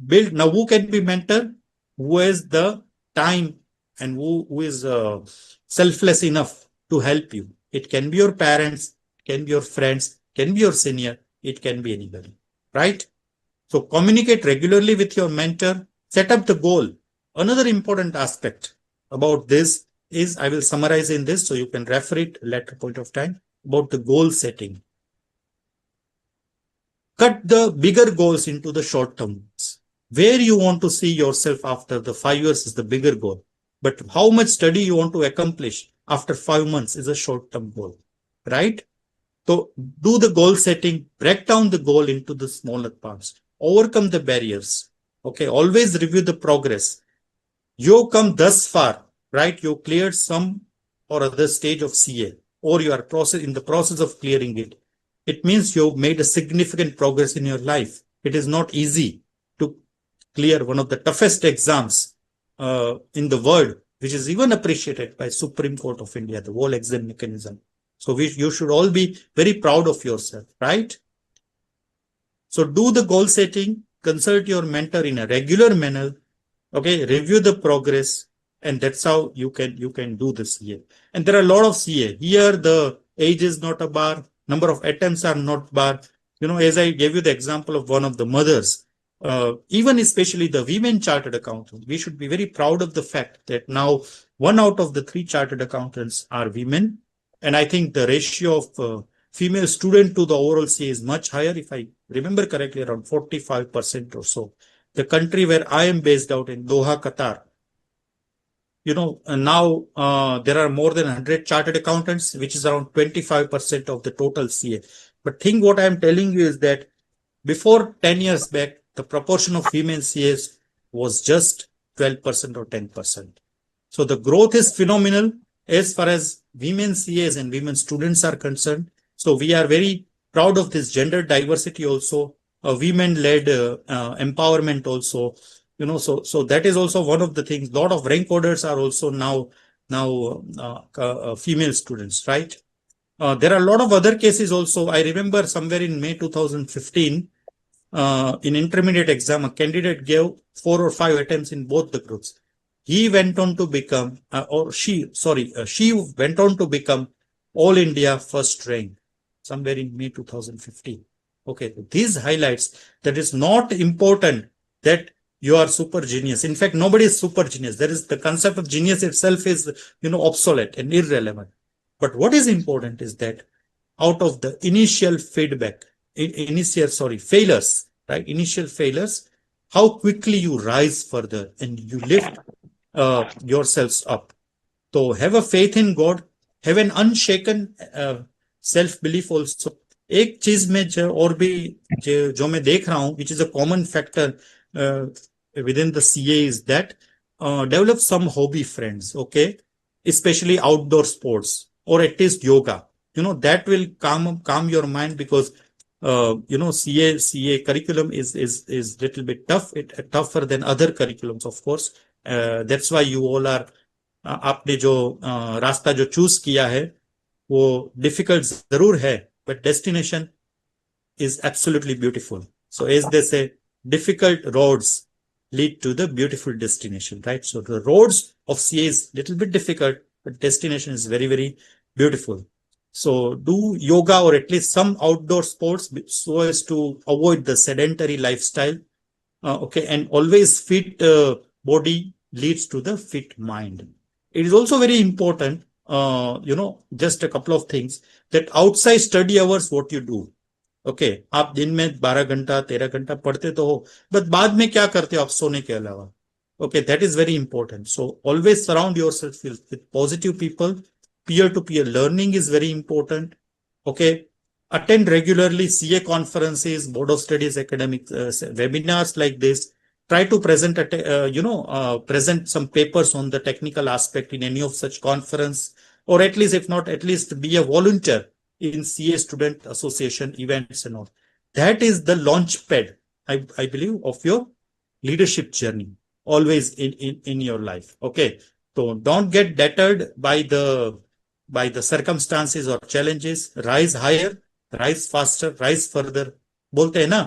build. Now, who can be mentor? Who has the time and who is selfless enough to help you. It can be your parents, it can be your friends, it can be your senior, it can be anybody, right? So communicate regularly with your mentor, set up the goal. Another important aspect about this is, I will summarize in this so you can refer it at a later point of time, about the goal setting. Cut the bigger goals into the short term ones. Where you want to see yourself after the 5 years is the bigger goal. But how much study you want to accomplish after 5 months is a short term goal, right? So do the goal setting, break down the goal into the smaller parts, overcome the barriers. Okay, always review the progress. You come thus far, right? You cleared some or other stage of CA, or you are in the process of clearing it. It means you've made a significant progress in your life. It is not easy to clear one of the toughest exams in the world, which is even appreciated by Supreme Court of India, the whole exam mechanism. So you should all be very proud of yourself, right? So do the goal setting, consult your mentor in a regular manner, okay, review the progress, and that's how you can do the CA. And there are a lot of CA. Here, the age is not a bar, number of attempts are not bar. You know, as I gave you the example of one of the mothers, even especially the women chartered accountants, we should be very proud of the fact that now 1 out of the 3 chartered accountants are women. And I think the ratio of female student to the overall CA is much higher. If I remember correctly, around 45% or so. The country where I am based out in Doha, Qatar, you know, now there are more than 100 chartered accountants, which is around 25% of the total CA. But think what I am telling you is that before 10 years back, the proportion of female CAs was just 12% or 10%. So the growth is phenomenal as far as women CAs and women students are concerned. So we are very proud of this gender diversity also, women-led empowerment also. You know, so that is also one of the things. A lot of rank orders are also now female students, right? There are a lot of other cases also. I remember somewhere in May 2015, in intermediate exam, a candidate gave 4 or 5 attempts in both the groups. He went on to become, she went on to become All India first rank somewhere in May 2015. Okay, this highlights that it's not important that you are super genius. In fact, nobody is super genius. There is the concept of genius itself is, you know, obsolete and irrelevant. But what is important is that out of the initial feedback, failures, right? Initial failures, how quickly you rise further and you lift yourselves up. So have a faith in God, have an unshaken self-belief also. एक चीज में और भी जो मैं देख रहा हूँ, which is a common factor within the CA is that develop some hobby friends, okay, especially outdoor sports or at least yoga. That will calm your mind, because CA curriculum is little bit tough, tougher than other curriculums, of course. That's why you all are आपने जो रास्ता जो choose किया है वो difficult जरूर है, but destination is absolutely beautiful. So as they say, difficult roads lead to the beautiful destination, right? So the roads of CA is little bit difficult, but destination is very, very beautiful. So do yoga or at least some outdoor sports so as to avoid the sedentary lifestyle. Okay, and always fit body leads to the fit mind. It is also very important, just a couple of things, that outside study hours, what you do. Okay आप दिन में 12 घंटा 13 घंटा पढ़ते तो हो, but बाद में क्या करते हो आप सोने के अलावा? Okay, that is very important. So always surround yourself with positive people. Peer to peer learning is very important. Okay, attend regularly CA conferences, board of studies, academic webinars like this. Try to present present some papers on the technical aspect in any of such conference, or at least, if not, at least be a volunteer in CA student association events and all. That is the launch pad, I believe, of your leadership journey always in your life. Okay, so don't get deterred by the circumstances or challenges. Rise higher, rise faster, rise further. बोलते हैं ना,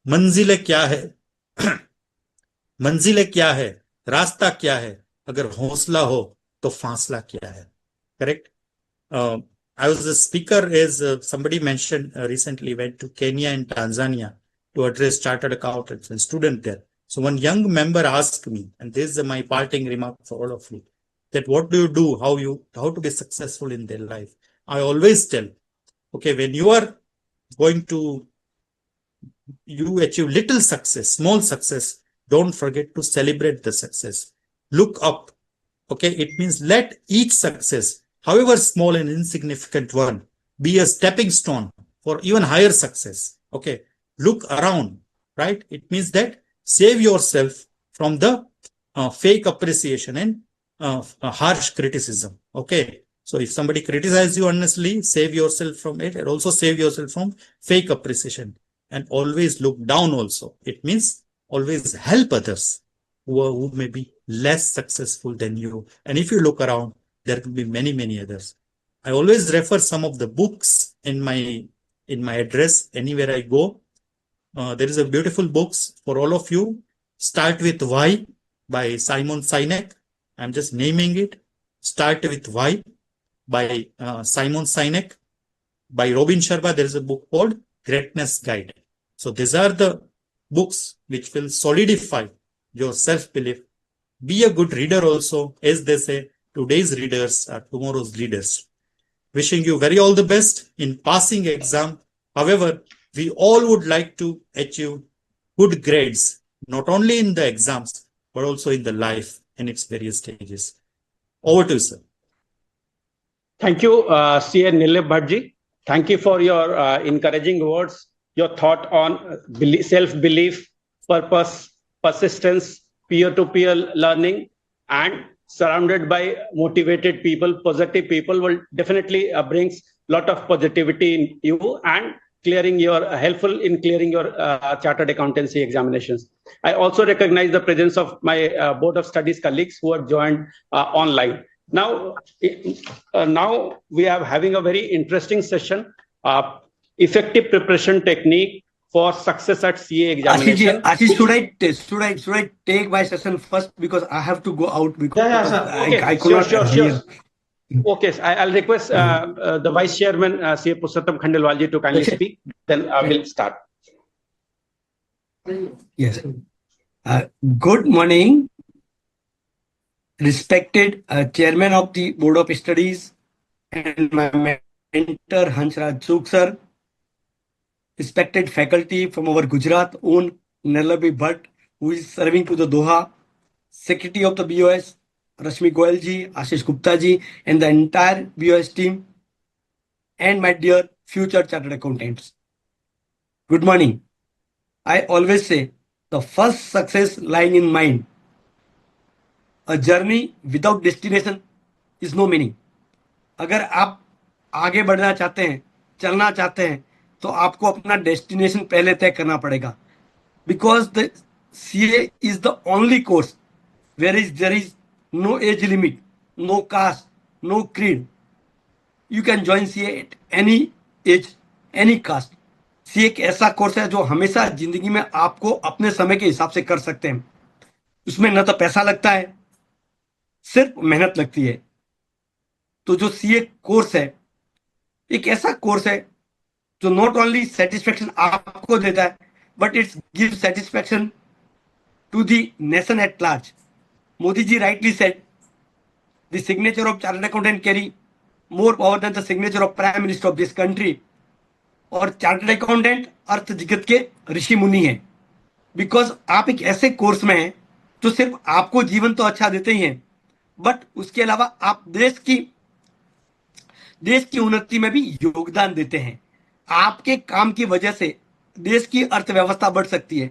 मंजिलें क्या है मंजिलें क्या है, रास्ता क्या है, अगर हौसला हो तो फासला क्या है. Correct? I was a speaker, as somebody mentioned recently, went to Kenya and Tanzania to address chartered accountants and students there. So one young member asked me, and this is my parting remark for all of you, that what do you do, how to be successful in their life. I always tell, okay, when you are going to, you achieve little success, small success, don't forget to celebrate the success. Look up. Okay, it means let each success, however small and insignificant one, be a stepping stone for even higher success. Okay, look around, right? It means that save yourself from the fake appreciation and harsh criticism. Okay, so if somebody criticizes you honestly, save yourself from it, and also save yourself from fake appreciation. And always look down also. It means always help others who may be less successful than you. And if you look around, there will be many, many others. I always refer some of the books in my address anywhere I go. There is a beautiful books for all of you. Start with Why by Simon Sinek. I'm just naming it. Start with Why by Simon Sinek. By Robin Sharma, there is a book called Greatness Guide. So these are the books which will solidify your self-belief. Be a good reader also. As they say, today's readers are tomorrow's leaders. Wishing you very all the best in passing exam. However, we all would like to achieve good grades, not only in the exams, but also in the life in its various stages. Over to you, sir. Thank you, CA Nilip Bhattji. Thank you for your encouraging words, your thought on self-belief, purpose, persistence, peer-to-peer learning, and surrounded by motivated people, positive people will definitely brings lot of positivity in you and helpful in clearing your chartered accountancy examinations. I also recognize the presence of my board of studies colleagues who have joined online. Now we are having a very interesting session, effective preparation technique for success at CA examination. Ashish, should I take my session first, because I have to go out because Okay, I could not sure. hear. Okay, so I'll request the Vice Chairman, CA Purushottam Khandelwalji, to kindly speak. Then we'll start. Yes. Good morning, respected Chairman of the Board of Studies and my mentor Hansraj Chugh sir, respected faculty from our Gujarat own Nirlabi Bhatt, who is serving to the Doha, Secretary of the BOS, Rashmi Goyal ji, Ashish Gupta ji, and the entire BOS team, and my dear future chartered accountants. Good morning. I always say the first success line in mind, a journey without destination is no meaning. अगर आप आगे बढ़ना चाहते हैं, चलना चाहते हैं, तो आपको अपना डेस्टिनेशन पहले तय करना पड़ेगा। Because the CA is the only course where is there is no age limit, no caste, no creed. You can join CA at any age, any caste. CA एक ऐसा कोर्स है जो हमेशा जिंदगी में आपको अपने समय के हिसाब से कर सकते हैं। उसमें न तो पैसा लगता है, सिर्फ मेहनत लगती है। तो जो सीए कोर्स है, एक ऐसा कोर्स है जो नॉट ओनली सेटिस्फेक्शन आपको देता है, but it's give satisfaction to the nation at large. Modi ji rightly said, the signature of chartered accountant carry more power than the signature of prime minister of this country. और chartered accountant अर्थ जगत के ऋषि मुनि हैं। Because आप एक ऐसे course में हैं जो सिर्फ आपको जीवन तो अच्छा देते ही हैं, बट उसके अलावा आप देश की उन्नति में भी योगदान देते हैं। आपके काम की वजह से देश की अर्थव्यवस्था बढ़ सकती है।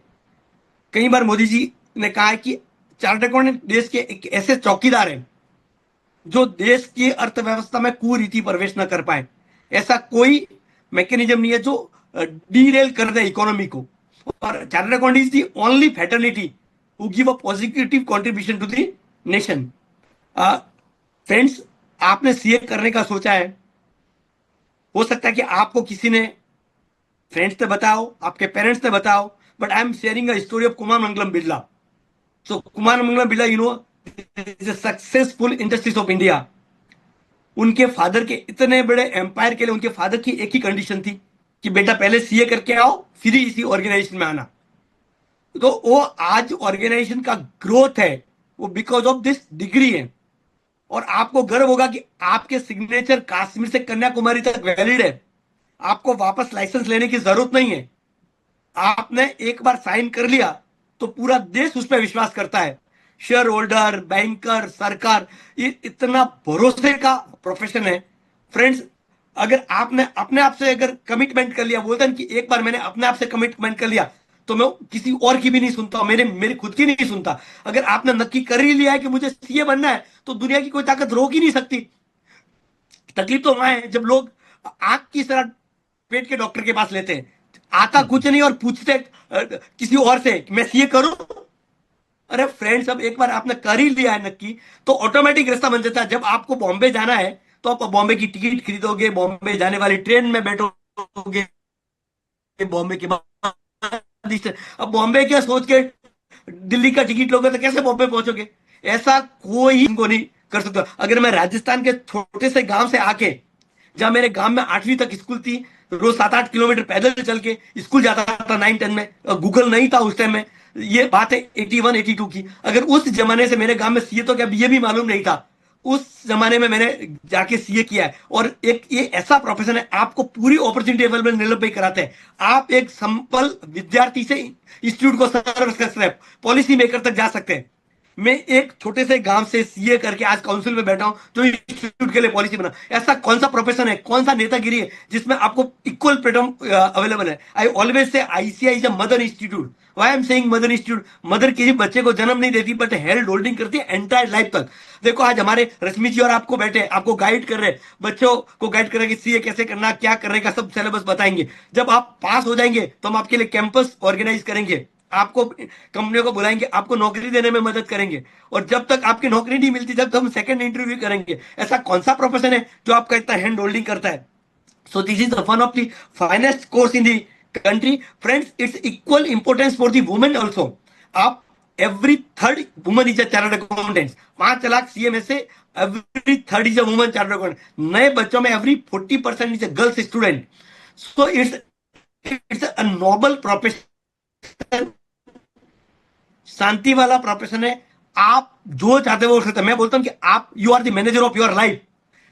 कई बार मोदी जी ने कहा है कि चार्टर्ड अकाउंटेंट देश के एक ऐसे चौकीदार हैं जो देश की अर्थव्यवस्था में कुरीति प्रवेश न कर पाए। ऐसा कोई मैकेनिज्म नहीं है जो डीरेल कर दे इकोनॉमी को। और chartered accountant is the only fraternity who give a positive contribution to the nation. Friends, आपने सीए करने का सोचा है, हो सकता है कि आपको किसी ने, फ्रेंड्स ने बताओ, आपके पेरेंट्स ने बताओ, but I am sharing a story of Kumar Mangalam Birla. So Kumar Mangalam Birla, you know, is a successful industries of India. उनके फादर के इतने बड़े एम्पायर के लिए उनके फादर की एक ही कंडीशन थी कि बेटा पहले सीए करके आओ, फिर ही इसी ऑर्गेनाइजेशन में आना। तो वो आज ऑर्गेनाइजेशन का ग्रोथ है, वो बिकॉज ऑफ दिस डिग्री है। और आपको गर्व होगा कि आपके सिग्नेचर कश्मीर से कन्याकुमारी तक वैलिड है। आपको वापस लाइसेंस लेने की जरूरत नहीं है। आपने एक बार साइन कर लिया तो पूरा देश उस पर विश्वास करता है। शेयर होल्डर, बैंकर, सरकार, ये इतना भरोसे का प्रोफेशन है। फ्रेंड्स, अगर आपने अपने आप से अगर कमिटमेंट कर लिया, बोलते हैं कि एक बार मैंने अपने आप से कमिटमेंट कर लिया तो मैं किसी और की भी नहीं सुनता, मेरी खुद की नहीं सुनता। अगर आपने नक्की कर ही लिया है कि मुझे सीए बनना है, तो दुनिया की कोई ताकत रोक ही नहीं सकती। तकलीफ तो वहां है जब लोग आंख की तरह पेट के डॉक्टर के पास लेते हैं, आता कुछ नहीं और पूछते किसी और से कि मैं सीए करूं। अरे फ्रेंड्स, अब एक बार आपने कर ही लिया है नक्की, तो ऑटोमेटिक रास्ता बन जाता है। जब आपको बॉम्बे जाना है तो आप बॉम्बे की टिकट खरीदोगे, बॉम्बे जाने वाली ट्रेन में बैठोगे, बॉम्बे के बाद अब बॉम्बे क्या सोच के दिल्ली का टिकट लोगे तो कैसे बॉम्बे पहुंचोगे? ऐसा कोई इनको नहीं कर सकता। अगर मैं राजस्थान के छोटे से गांव से आके, जहां मेरे गांव में 8वीं तक स्कूल थी, रोज 7-8 किलोमीटर पैदल चल के स्कूल जाता था 9-10 में, गूगल नहीं था उस टाइम में, ये बात है 81-82 की। अगर उस जमाने से मेरे गांव में सीए, तो क्या ये भी मालूम नहीं था, उस जमाने में मैंने जाके सीए किया है। और एक ये ऐसा प्रोफेशन है, आपको पूरी अपॉर्चुनिटी अवेलेबल नीलम भाई कराते हैं। आप एक सिंपल विद्यार्थी से इंस्टीट्यूट को सर्व कर सकते हैं, पॉलिसी मेकर तक जा सकते हैं। मैं एक छोटे से गांव से सीए करके आज काउंसिल में बैठा हूं जो इंस्टीट्यूट के लिए पॉलिसी बना। ऐसा कौन सा प्रोफेशन है, कौन सा नेतागिरी है जिसमें आपको इक्वल प्लेटफॉर्म अवेलेबल है? I always say ICI is a mother institute. Why I am saying mother institute? Mother किसी बच्चे को जन्म नहीं देती, बट हेल्थ होल्डिंग करती है एंटायर लाइफ तक। देखो आज हमारे रश्मि जी और आपको बैठे, आपको गाइड कर रहे हैं, बच्चों को गाइड कर रहे हैं कि सीए कैसे करना, क्या करने का, सब सिलेबस बताएंगे। जब आप पास हो जाएंगे तो हम आपके लिए कैंपस ऑर्गेनाइज करेंगे, आपको कंपनियों को बुलाएंगे, आपको नौकरी देने में मदद करेंगे। और जब तक आपकी नौकरी नहीं मिलती, जब तक हम सेकंड इंटरव्यू करेंगे। ऐसा कौन सा प्रोफेशन है जो आपका इतना हैंड होल्डिंग करता है? So this is the one of the finest course in the country. Friends, it's equal importance for the women also. आप every third woman is a chartered accountant. 5 lakh CA में से every third is a woman chartered accountant. नए बच्चों में every 40% is a girls student. So it's a noble profession. शांति वाला profession है। आप जो चाहते हो वो सकते हैं। मैं बोलता हूं कि आप, you are the manager of your life.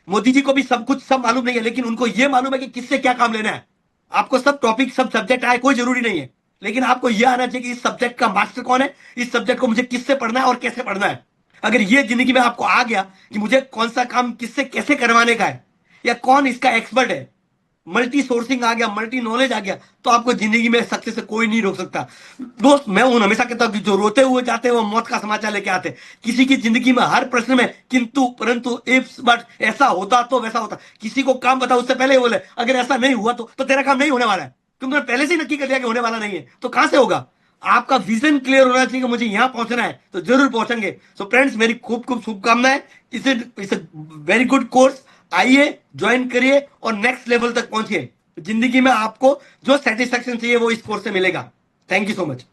Modi ji को भी सब कुछ सब मालूम नहीं है, लेकिन उनको ये मालूम है कि किससे क्या काम लेना है। आपको सब टॉपिक, सब सब्जेक्ट आए, कोई जरूरी नहीं है, लेकिन आपको यह आना चाहिए कि इस सब्जेक्ट का मास्टर कौन है, इस सब्जेक्ट को मुझे किससे पढ़ना है और कैसे पढ़ना है। अगर ये जिंदगी में आपको आ गया कि मुझे कौन सा काम किससे कैसे करवाने का है, या कौन इसका एक्सपर्ट है, मल्टी सोर्सिंग आ गया, मल्टी नॉलेज आ गया, तो आपको जिंदगी में सक्सेस से कोई नहीं रोक सकता। दोस्त, मैं उन हमेशा कहता हूँ कि जो रोते हुए जाते हैं वो मौत का समाचार लेके आते हैं। किसी की जिंदगी में हर प्रश्न में किंतु परंतु इफ बट, ऐसा होता तो वैसा होता। किसी को काम बताओ उससे पहले ही बोले अगर ऐसा नहीं हुआ तो तेरा काम नहीं होने वाला है, क्योंकि तुमने पहले से ही नक्की कर दिया कि होने वाला नहीं है, तो कहां से होगा। आपका विजन क्लियर होना चाहिए कि मुझे यहां पहुंचना है, तो जरूर पहुंचेंगे। सो फ्रेंड्स, मेरी खूब खूब शुभकामनाएं। इसे वेरी गुड कोर्स, आइए ज्वाइन करिए और नेक्स्ट लेवल तक पहुंचिए। जिंदगी में आपको जो सेटिस्फेक्शन चाहिए वो इस कोर्स से मिलेगा। Thank you so much.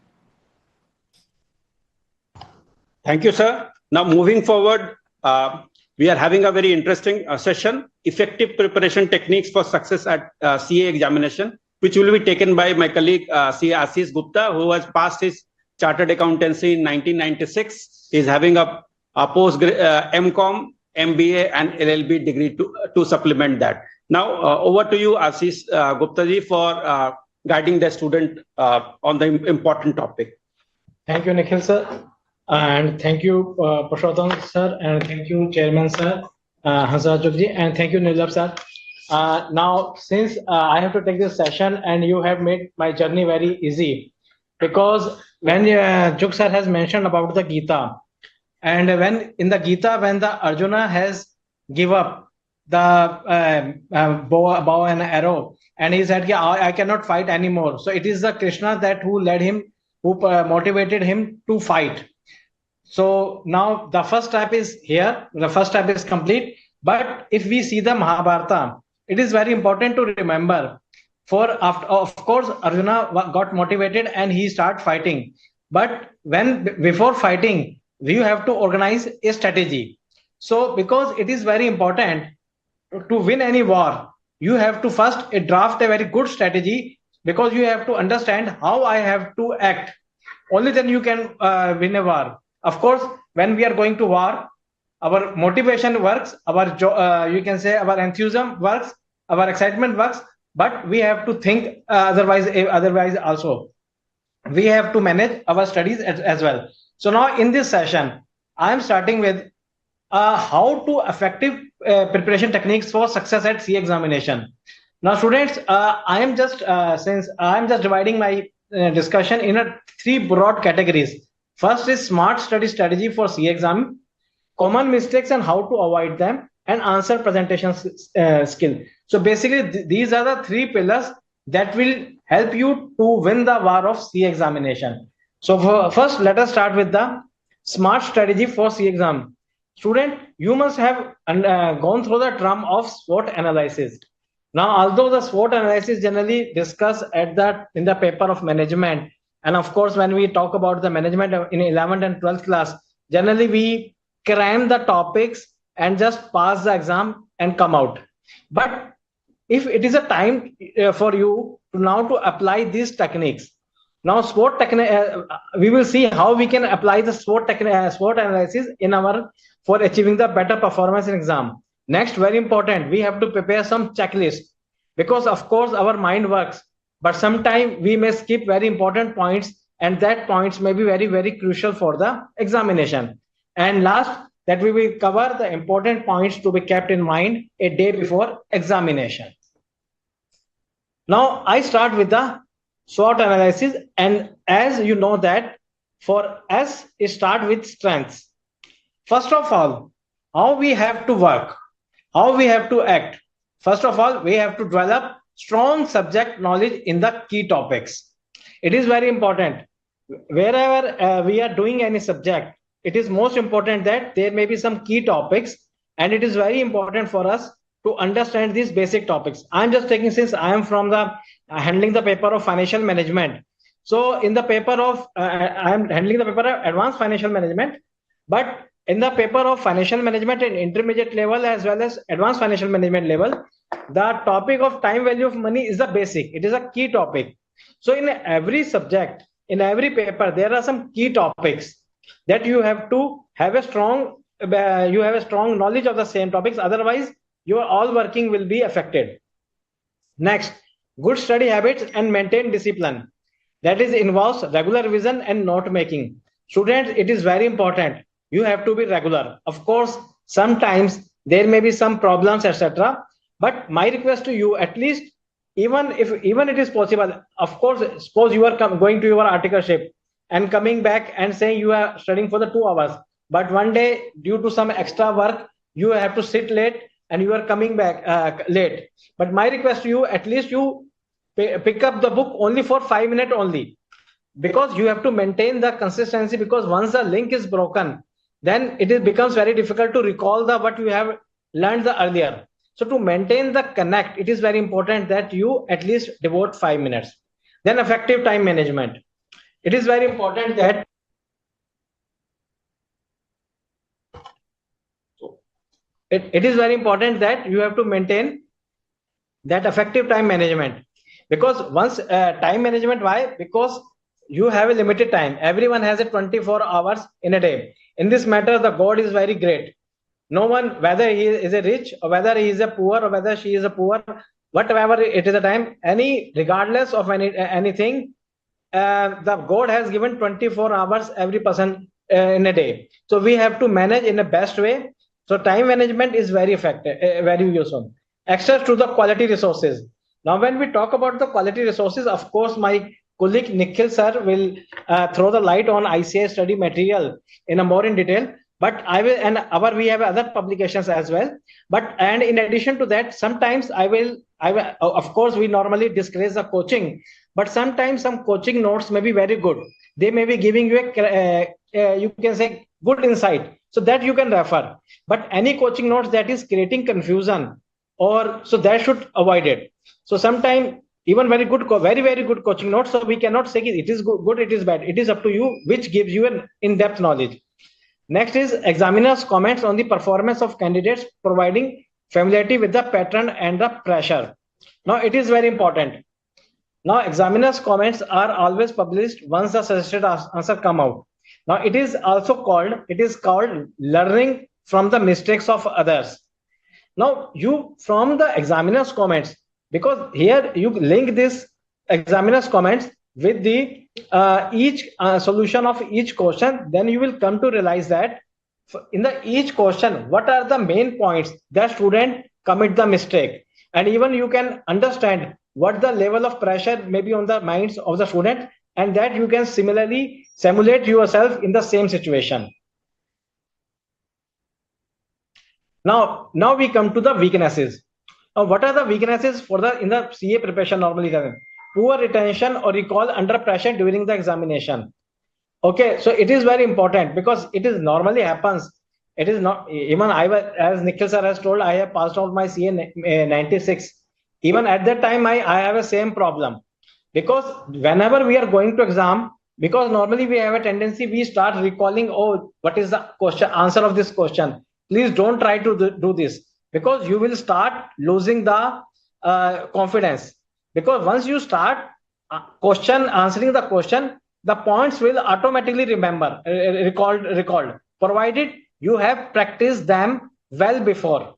Thank you, sir. Now, moving forward, we are having a very interesting session, effective preparation techniques for success at CA examination, which will be taken by my colleague, CA Ashish Gupta, who has passed his chartered accountancy in 1996. He is having a post MCOM, MBA, and LLB degree to supplement that. Now, over to you, Ashish Gupta ji, for guiding the student on the important topic. Thank you, Nikhil sir. And thank you, Purushottam sir, and thank you, Chairman sir, Hansraj ji, and thank you, Nirlab sir. Now, since I have to take this session and you have made my journey very easy, because when Juk sir has mentioned about the Gita, and when in the Gita, when the Arjuna has give up the bow and arrow, and he said, I cannot fight anymore. So it is the Krishna that who led him, who motivated him to fight. So now the first step is here, the first step is complete. But if we see the Mahabharata, it is very important to remember. Of course, Arjuna got motivated and he started fighting. But before fighting, you have to organize a strategy. So because it is very important to win any war, you have to first draft a very good strategy, because you have to understand how I have to act. Only then you can win a war. Of course, when we are going to war, our motivation works, you can say our enthusiasm works, our excitement works, but we have to think otherwise also. We have to manage our studies as well. So now in this session, I am starting with how to effective preparation techniques for success at CA examination. Now, students, I am just dividing my discussion in three broad categories. First is smart study strategy for CA exam, common mistakes and how to avoid them, and answer presentation skill. So basically, these are the three pillars that will help you to win the war of CA examination. So first, let us start with the smart strategy for CA exam. Student, you must have gone through the term of SWOT analysis. Now, although the SWOT analysis generally discussed in the paper of management, and of course, when we talk about the management in 11th and 12th class, generally we cram the topics and just pass the exam and come out. But if it is a time for you to apply these techniques, now SWOT we will see how we can apply the SWOT analysis for achieving the better performance in exam. Next, very important, we have to prepare some checklist, because of course our mind works, but sometimes we may skip very important points, and that points may be very, very crucial for the examination. And last, that we will cover the important points to be kept in mind a day before examination. Now, I start with the SWOT analysis, and as you know that for us, it start with strengths. First of all, how we have to work, how we have to act. First of all, we have to develop strong subject knowledge in the key topics. It is very important. Wherever we are doing any subject, it is most important that there may be some key topics, and it is very important for us to understand these basic topics. I'm just taking, since I am from the handling the paper of financial management. So in the paper of, I am handling the paper of advanced financial management, but in the paper of financial management and intermediate level as well as advanced financial management level, the topic of time value of money is the basic. It is a key topic. So in every subject, in every paper, there are some key topics that you have to have a strong knowledge of the same topics. Otherwise, your all working will be affected. Next, good study habits and maintain discipline. That is involves regular revision and note making. Students, it is very important. You have to be regular. Of course, sometimes there may be some problems, etc. But my request to you, at least even it is possible, of course, suppose you are going to your articleship and coming back and saying you are studying for the 2 hours, but one day due to some extra work you have to sit late and you are coming back late. But my request to you, at least you pick up the book only for 5 minutes only, because you have to maintain the consistency, because once the link is broken, then it becomes very difficult to recall the what you have learned the earlier. So to maintain the connect, it is very important that you at least devote 5 minutes. Then effective time management. It is very important that it is very important that you have to maintain that effective time management, because once time management, why? Because you have a limited time. Everyone has a 24 hours in a day. In this matter, the God is very great. No one, whether he is a rich or whether he is a poor or whether she is a poor, whatever it is a time, regardless of anything, the God has given 24 hours every person in a day. So we have to manage in the best way. So time management is very effective, very useful. Access to the quality resources. Now, when we talk about the quality resources, of course, my colleague Nikhil sir will throw the light on ICAI study material in a more in detail. But I will, and we have other publications as well. But and in addition to that, sometimes I will, of course, we normally discourage the coaching, but sometimes some coaching notes may be very good. They may be giving you you can say good insight, so that you can refer. But any coaching notes that is creating confusion, or so that should avoid it. So sometimes even very good coaching notes, so we cannot say it is good, it is bad. It is up to you which gives you an in-depth knowledge. Next is examiners' comments on the performance of candidates, providing familiarity with the pattern and the pressure. Now, it is very important. Now, examiners' comments are always published once the suggested answer come out. Now, it is called learning from the mistakes of others. Now, you from the examiners' comments, because here you link this examiners' comments with the each solution of each question, then you will come to realize that in the each question, what are the main points that student commit the mistake, and even you can understand what the level of pressure may be on the minds of the student, and that you can similarly simulate yourself in the same situation. Now we come to the weaknesses. Now, what are the weaknesses in the CA preparation normally? Poor retention or recall under pressure during the examination. Okay, so it is very important, because it is normally happens. It is not, even as Nikhil sir has told, I have passed out my CA 96. Even at that time, I have a same problem, because whenever we are going to exam, because normally we have a tendency, we start recalling, oh, what is the answer of this question? Please don't try to do this, because you will start losing the confidence. Because once you start answering the question, the points will automatically recalled, provided you have practiced them well before.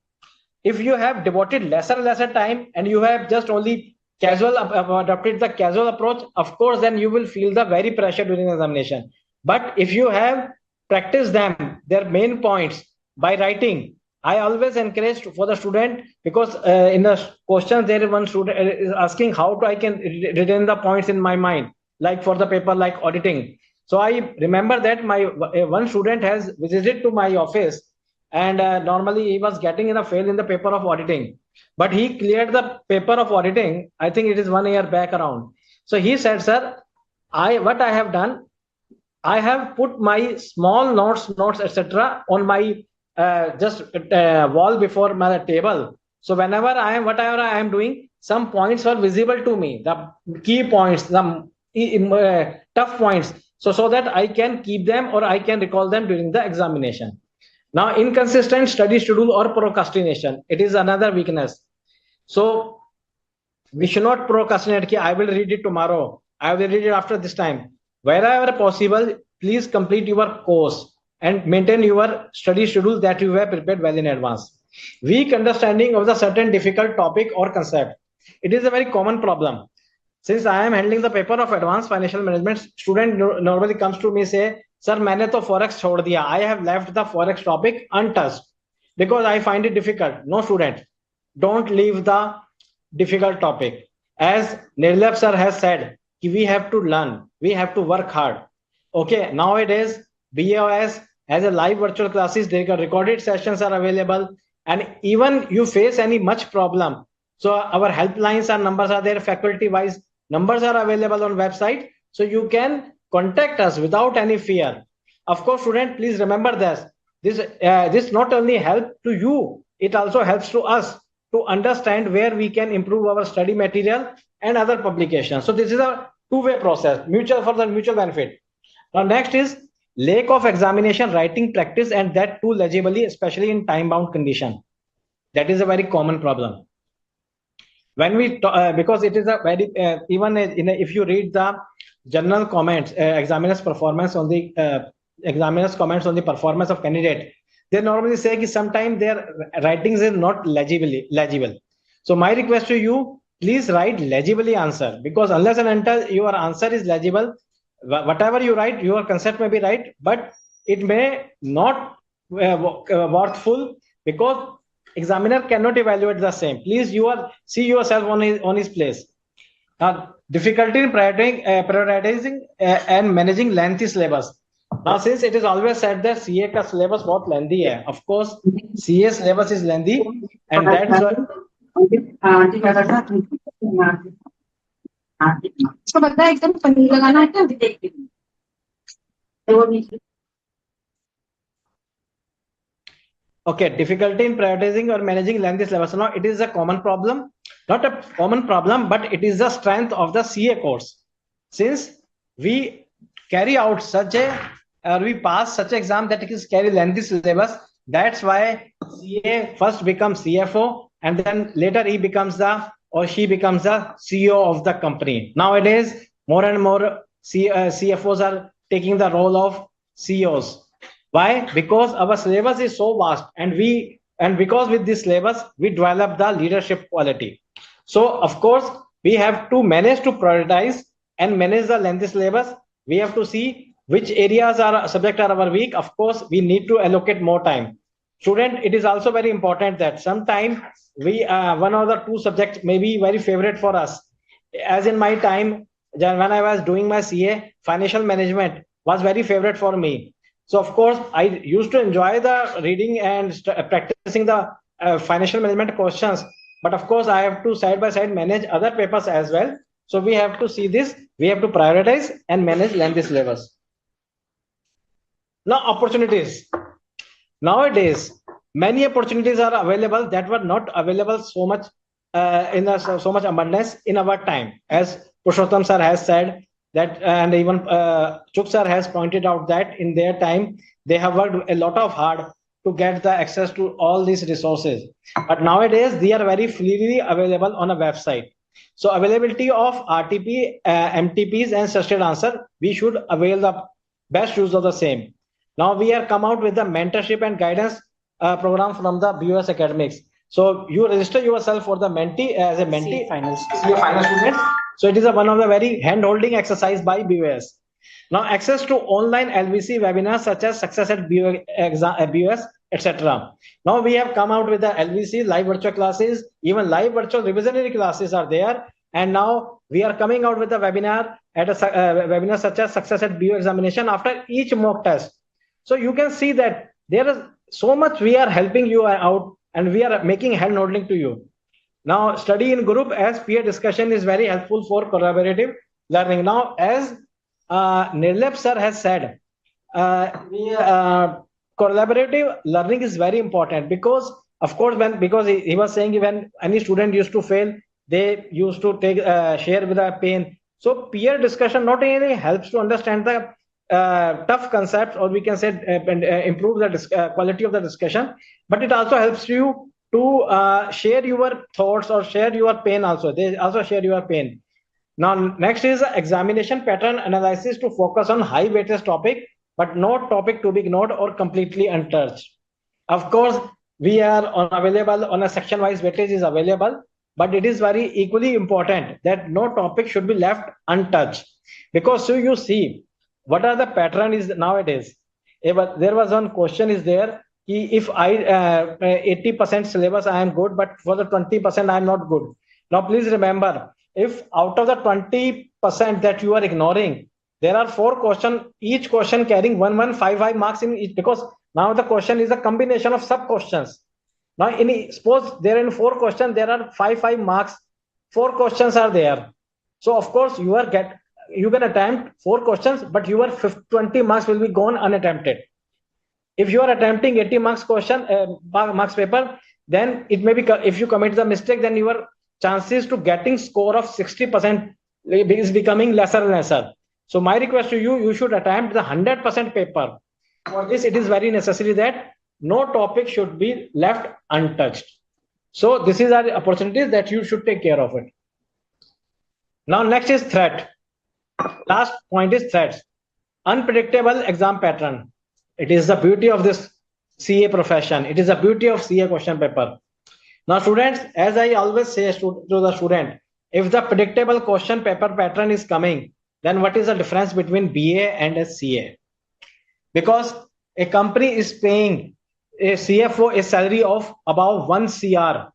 If you have devoted lesser time and you have just only adopted the casual approach, of course, then you will feel the very pressure during the examination. But if you have practiced them, their main points by writing, I always encourage for the student, because in the question there is one student is asking how I can retain the points in my mind, like for the paper like auditing. So I remember that my one student has visited to my office, and normally he was getting in a fail in the paper of auditing, but he cleared the paper of auditing. I think it is 1 year back around. So he said, sir, what I have done, I have put my small notes, etc. on my wall before my table. So whatever I am doing, some points are visible to me, the key points, the tough points, so that I can keep them or I can recall them during the examination. Now, inconsistent study schedule or procrastination, it is another weakness. So we should not procrastinate. I will read it tomorrow, I will read it after this time. Wherever possible, please complete your course and maintain your study schedule that you have prepared well in advance. Weak understanding of the certain difficult topic or concept. It is a very common problem. Since I am handling the paper of advanced financial management, student normally comes to me say, sir, मैंने तो forex छोड़ दिया. I have left the forex topic untouched because I find it difficult. No, student, don't leave the difficult topic. as Nirlap sir has said, we have to learn, we have to work hard. Okay, nowadays BOS has a live virtual classes, they got recorded sessions are available, and even you face any much problem. So our helplines and numbers are there, faculty wise numbers are available on website. So you can contact us without any fear. Of course, student, please remember this. This not only help to you, it also helps to us to understand where we can improve our study material and other publications. So this is a two-way process, mutual for the mutual benefit. Now next is lack of examination writing practice, and that too legibly, especially in time-bound condition. That is a very common problem. When we because it is a very even if you read the general comments, examiners performance on the examiners comments on the performance of candidate, they normally say that sometimes their writings is not legible. So my request to you, please write legibly answer, because unless and until your answer is legible, whatever you write, your concept may be right, but it may not worthful, because examiner cannot evaluate the same. Please, see yourself on his place. Now, difficulty in prioritizing and managing lengthy syllabus. Now, since it is always said that CA का syllabus बहुत lengthy है, of course, CA syllabus is lengthy, and that's why. इसको पता है एकदम पनीर लगाना है क्या देख लीजिए। Okay, difficulty in prioritizing or managing lengthy syllabus. Now, it is a common problem, not a common problem, but it is the strength of the CA course. Since we carry out such a, we pass such exam that it is carry lengthy syllabus, that's why CA first becomes CFO, and then later he becomes the, or she becomes the CEO of the company. Nowadays, more and more CFOs are taking the role of CEOs. Why? Because our syllabus is so vast, and because with this syllabus, we develop the leadership quality. So, of course, we have to manage to prioritize and manage the lengthy syllabus. We have to see which areas are subject are our weak. Of course, we need to allocate more time. Student, it is also very important that sometimes we one or the two subjects may be very favorite for us. As in my time, when I was doing my CA, financial management was very favorite for me. So, of course, I used to enjoy the reading and practicing the financial management questions. But, of course, I have to side by side manage other papers as well. So, we have to see this. We have to prioritize and manage lengthy syllabus. Now, opportunities. Nowadays, many opportunities are available that were not available so much so much abundance in our time. As Purushottam sir has said, that and even Chuk sir has pointed out that in their time they have worked a lot of hard to get the access to all these resources, but nowadays they are very freely available on a website. So availability of RTP, MTPs and suggested answer, we should avail the best use of the same. Now we are come out with the mentorship and guidance program from the BOS Academics. So you register yourself for the mentee as a mentee, final student. So it is one of the very hand-holding exercise by BOS. Now access to online LVC webinars such as Success at BOS, etc. Now we have come out with the LVC live virtual classes, even live virtual revisionary classes are there. And now we are coming out with a webinar at a webinar such as Success at BO examination after each mock test. So you can see that there is so much we are helping you out, and we are making hand-holding to you. Now, study in group as peer discussion is very helpful for collaborative learning. Now, as Nirlap sir has said, collaborative learning is very important because, of course, because he was saying when any student used to fail, they used to take share with the pain. So, peer discussion not only helps to understand the tough concepts, or we can say improve the quality of the discussion, but it also helps you to share your thoughts or share your pain also. They also share your pain. Now, next is examination pattern analysis to focus on high weightage topic, but not topic to be ignored or completely untouched. Of course, we are available on a section-wise weightage is available, but it is very equally important that no topic should be left untouched. Because so you see, what are the pattern is nowadays? There was one question is there, if I 80% syllabus I am good, but for the 20% I am not good. Now please remember, if out of the 20% that you are ignoring, there are 4 questions, each question carrying 1155 marks in each, because now the question is a combination of sub questions. Now, suppose there are 4 questions, there are 5 marks, 4 questions are there. So of course you can attempt 4 questions, but your 20 marks will be gone unattempted. If you are attempting 80 marks question, marks paper, then it may be, if you commit the mistake, then your chances to getting score of 60% is becoming lesser and lesser. So my request to you, you should attempt the 100% paper. For this, it is very necessary that no topic should be left untouched. So this is our opportunities that you should take care of it. Now next is threat. Last point is threats. Unpredictable exam pattern. It is the beauty of this CA profession. It is the beauty of CA question paper. Now students, as I always say to the student, if the predictable question paper pattern is coming, then what is the difference between BA and a CA? Because a company is paying a CFO a salary of about 1 CR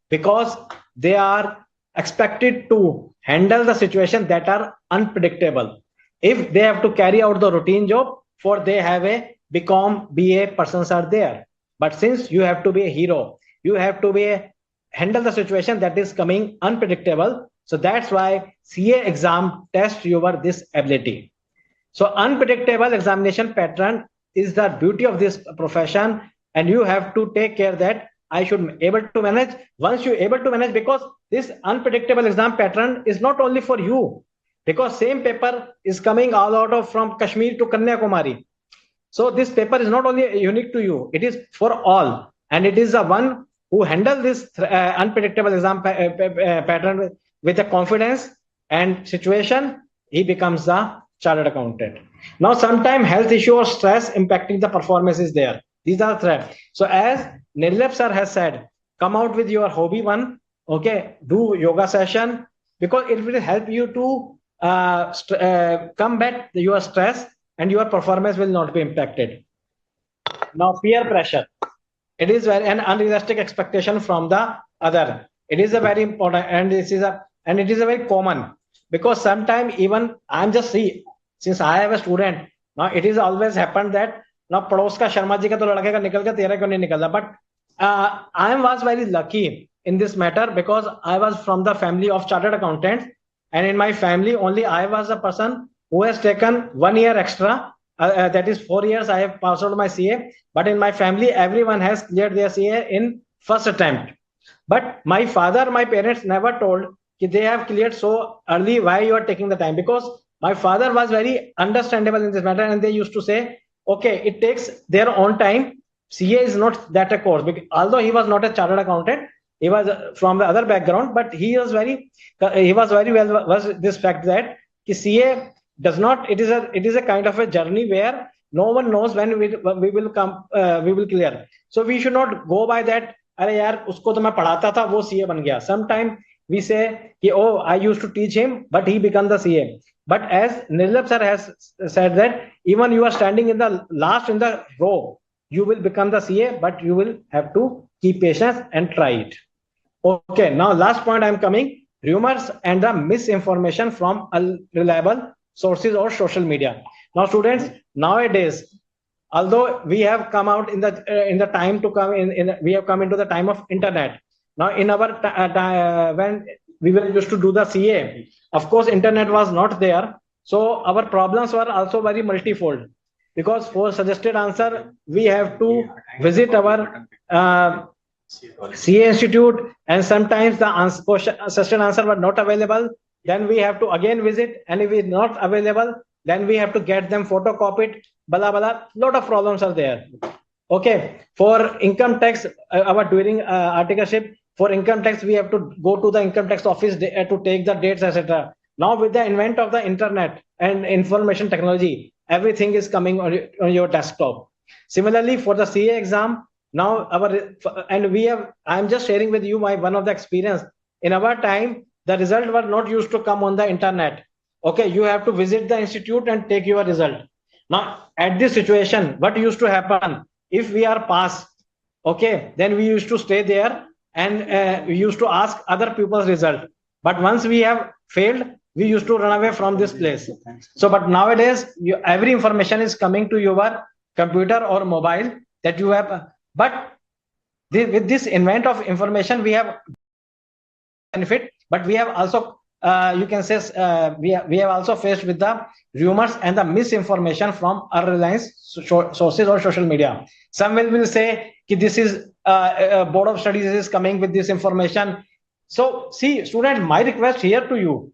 because they are expected to handle the situation that are unpredictable. If they have to carry out the routine job, for they have a BCom, BA persons are there. But since you have to be a hero, you have to handle the situation that is coming unpredictable. So that's why CA exam tests your this ability. So unpredictable examination pattern is the beauty of this profession, and you have to take care that I should be able to manage. Once you're able to manage, because this unpredictable exam pattern is not only for you, because same paper is coming all out of from Kashmir to Kanyakumari. So this paper is not only unique to you, it is for all. And it is the one who handle this unpredictable exam pattern with the confidence and situation, he becomes the chartered accountant. Now, sometimes health issue or stress impacting the performance is there. These are threats. So as Nirlep sir has said, come out with your hobby one, okay, do yoga session, because it will help you to combat your stress and your performance will not be impacted. Now, peer pressure. It is an unrealistic expectation from the other. It is a very important, and it is a very common, because sometimes even I'm just since I have a student, now it is always happened that now पड़ोस का शर्मा जी का तो लड़के का निकल गया, तेरा क्यों नहीं निकला? But I was very lucky in this matter, because I was from the family of chartered accountants, and in my family only I was a person who has taken 1 year extra. That is 4 years I have passed out my CA, but in my family everyone has cleared their CA in first attempt. But my parents never told that they have cleared so early, why you are taking the time, because my father was very understandable in this matter, and they used to say, okay, it takes their own time. CA is not that a course, because although he was not a chartered accountant, he was from the other background, but he was very well was this fact that CA does not, it is a kind of a journey where no one knows when we will clear. So we should not go by that, अरे यार उसको तो मैं पढ़ाता था वो CA बन गया. Sometimes we say, oh, I used to teach him, but he became the CA. But as Nirlep sir has said that even you are standing in the last in the row, you will become the CA, but you will have to keep patience and try it. Okay, now last point I'm coming, rumors and the misinformation from unreliable sources or social media. Now students, nowadays, although we have come out in the time to come we have come into the time of internet. Now in our when we were used to do the CA, of course internet was not there, so our problems were also very multifold, because for suggested answer we have to visit our CA institute, and sometimes the suggested answer were not available, then we have to again visit, and if it's not available, then we have to get them photocopied, lot of problems are there. Okay, for income tax, during articleship, for income tax, we have to go to the income tax office to take the dates, etc. Now with the advent of the internet and information technology, everything is coming on your desktop. Similarly, for the CA exam, now I'm just sharing with you one of the experience. In our time, the result were not used to come on the internet. Okay, you have to visit the institute and take your result. Now, at this situation, what used to happen? If we are passed, okay, then we used to stay there, and we used to ask other people's result. But once we have failed, we used to run away from this place. So, but nowadays, every information is coming to your computer or mobile that you have. But with this invent of information, we have benefit, but we have also you can say we have also faced with the rumors and the misinformation from unreliable sources or social media. Some will say this is board of studies is coming with this information. So see, student, my request here to you,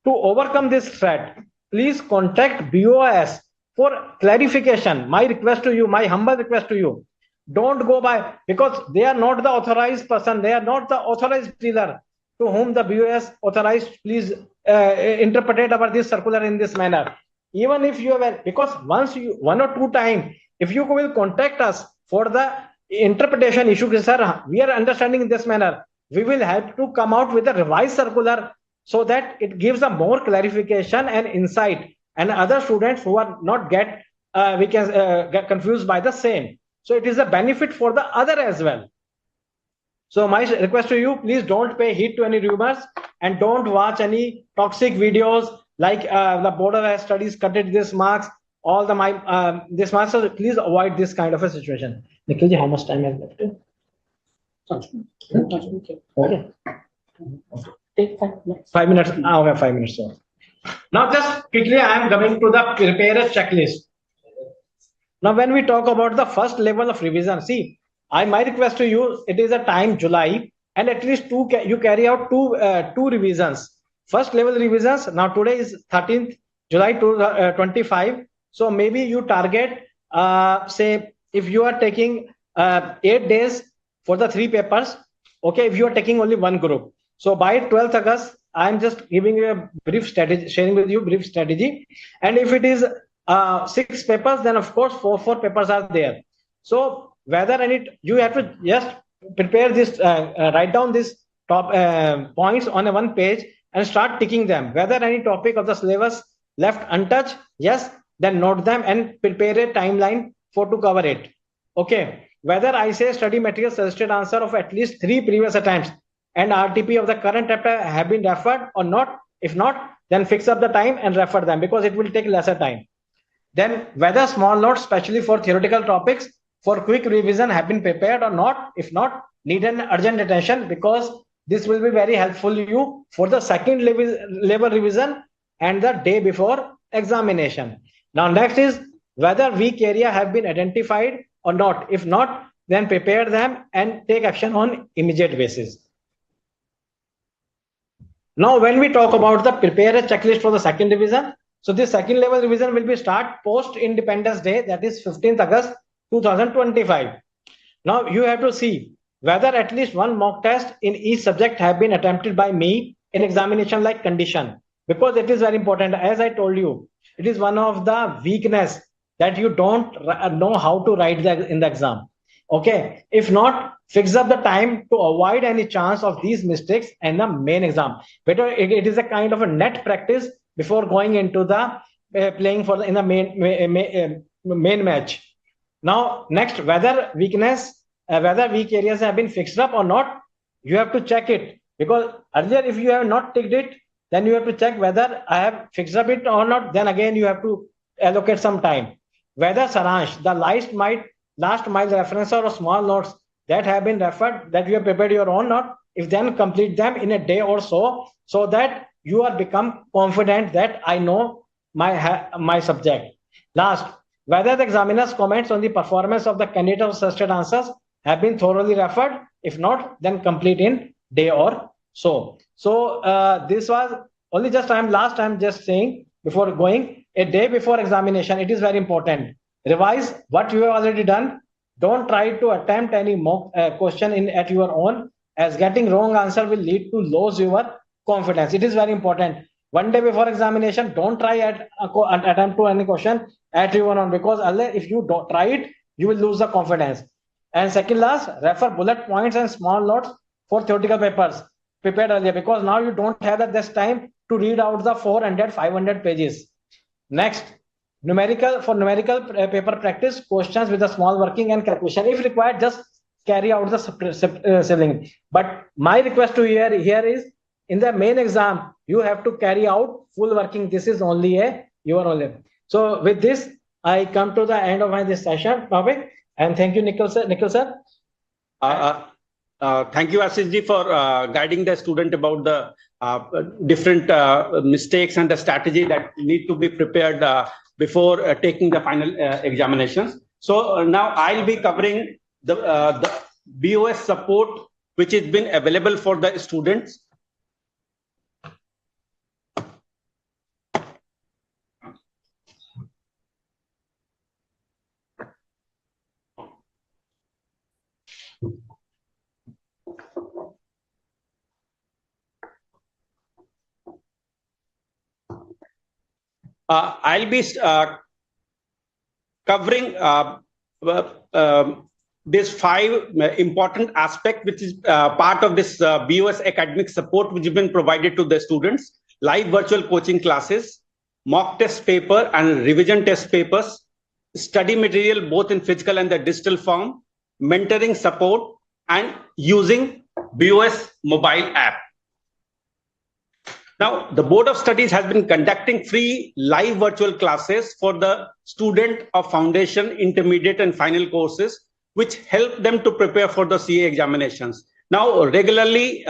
to overcome this threat, please contact BOS for clarification. My request to you, my humble request to you, don't go by, because they are not the authorized person, they are not the authorized dealer to whom the BOS authorized. Please interpret about this circular in this manner. Even if you have, because once you, one or two times, if you will contact us for the interpretation issue, sir, we are understanding in this manner, we will have to come out with a revised circular so that it gives a more clarification and insight, and other students who are not get confused by the same. So it is a benefit for the other as well. So my request to you, please don't pay heed to any rumors and don't watch any toxic videos like the board of studies cutted this marks, all the this marks. So please avoid this kind of a situation. Nikhil ji, how much time has left? Okay. Take 5 minutes. 5 minutes. Okay, 5 minutes. So. Now just quickly, I am coming to the preparer checklist. Now, when we talk about the first level of revision, see, my request to you, it is a time July, and at least you carry out two revisions. First level revisions. Now today is 13th July 2025. So maybe you target, say, if you are taking 8 days for the 3 papers, okay, if you are taking only one group. So by 12th August, I am just giving you a brief strategy, sharing with you brief strategy. And if it is 6 papers, then of course 4 papers are there. So whether you have to just prepare this, write down this top points on a one page and start ticking them. Whether any topic of the syllabus left untouched, yes, then note them and prepare a timeline to cover it. Okay. Whether I say study material suggested answer of at least 3 previous attempts and RTP of the current chapter have been referred or not. If not, then fix up the time and refer them, because it will take lesser time. Then whether small notes, especially for theoretical topics, for quick revision have been prepared or not. If not, need an urgent attention, because this will be very helpful to you for the second level revision and the day before examination. Now next is whether weak area have been identified or not. If not, then prepare them and take action on immediate basis. Now when we talk about the prepare a checklist for the second revision, so this second level revision will be start post Independence Day, that is 15th August 2025. Now you have to see whether at least one mock test in each subject have been attempted by me in examination like condition, because it is very important. As I told you, it is one of the weakness that you don't know how to write in the exam. Okay, if not, fix up the time to avoid any chance of these mistakes in the main exam. Better it is a kind of a net practice before going into the playing for in the main match. Now next, whether weak areas have been fixed up or not, you have to check it, because earlier if you have not ticked it, then you have to check whether I have fixed up it or not. Then again you have to allocate some time. Whether Saransh, the last mile reference or small notes that have been referred, that you have prepared your own note, if then complete them in a day or so, so that you are become confident that I know my subject. Last, whether the examiner's comments on the performance of the candidate of suggested answers have been thoroughly referred. If not, then complete in day or so. So this was only just I'm just saying before going, a day before examination, it is very important. Revise what you have already done. Don't try to attempt any mock question at your own, as getting wrong answer will lead to lose your confidence. It is very important. One day before examination, don't try attempt to any question at your own, because if you don't try it, you will lose the confidence. And second last, refer bullet points and small notes for theoretical papers prepared earlier, because now you don't have this time to read out the 400-500 pages. Next, numerical paper practice questions with a small working and calculation. If required, just carry out the sibling. But my request to here is in the main exam, you have to carry out full working. This is only your only. So with this, I come to the end of my this session topic. And thank you, Nikhil sir. Thank you, Ashish ji, for guiding the student about the different mistakes and the strategy that need to be prepared before taking the final examinations. So now I'll be covering the BOS support which has been available for the students. I'll be covering these 5 important aspects, which is part of this BOS academic support, which has been provided to the students: live virtual coaching classes, mock test paper and revision test papers, study material both in physical and the digital form, mentoring support, and using BOS mobile app. Now, the Board of Studies has been conducting free live virtual classes for the student of foundation, intermediate, and final courses, which help them to prepare for the CA examinations. Now, regularly,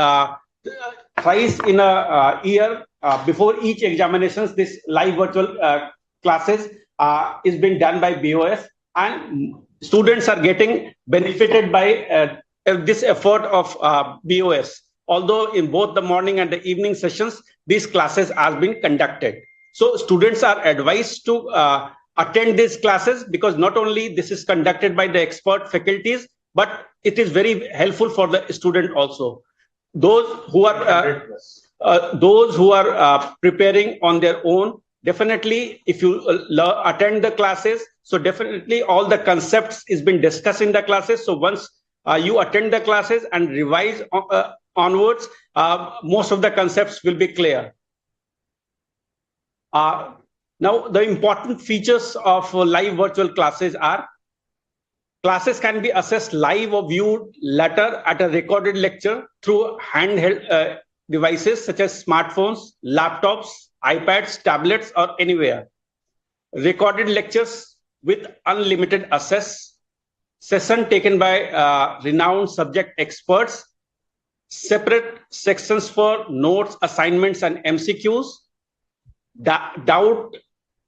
thrice in a year, before each examinations, this live virtual classes is being done by BOS, and students are getting benefited by this effort of BOS. Although in both the morning and the evening sessions, these classes are being conducted. So students are advised to attend these classes, because not only this is conducted by the expert faculties, but it is very helpful for the student also. Those who are preparing on their own, definitely if you attend the classes, so definitely all the concepts is been discussed in the classes. So once you attend the classes and revise onwards, most of the concepts will be clear. Now, the important features of live virtual classes are: classes can be assessed live or viewed later at a recorded lecture through handheld devices such as smartphones, laptops, iPads, tablets, or anywhere. Recorded lectures with unlimited access, session taken by renowned subject experts, separate sections for notes, assignments, and MCQs,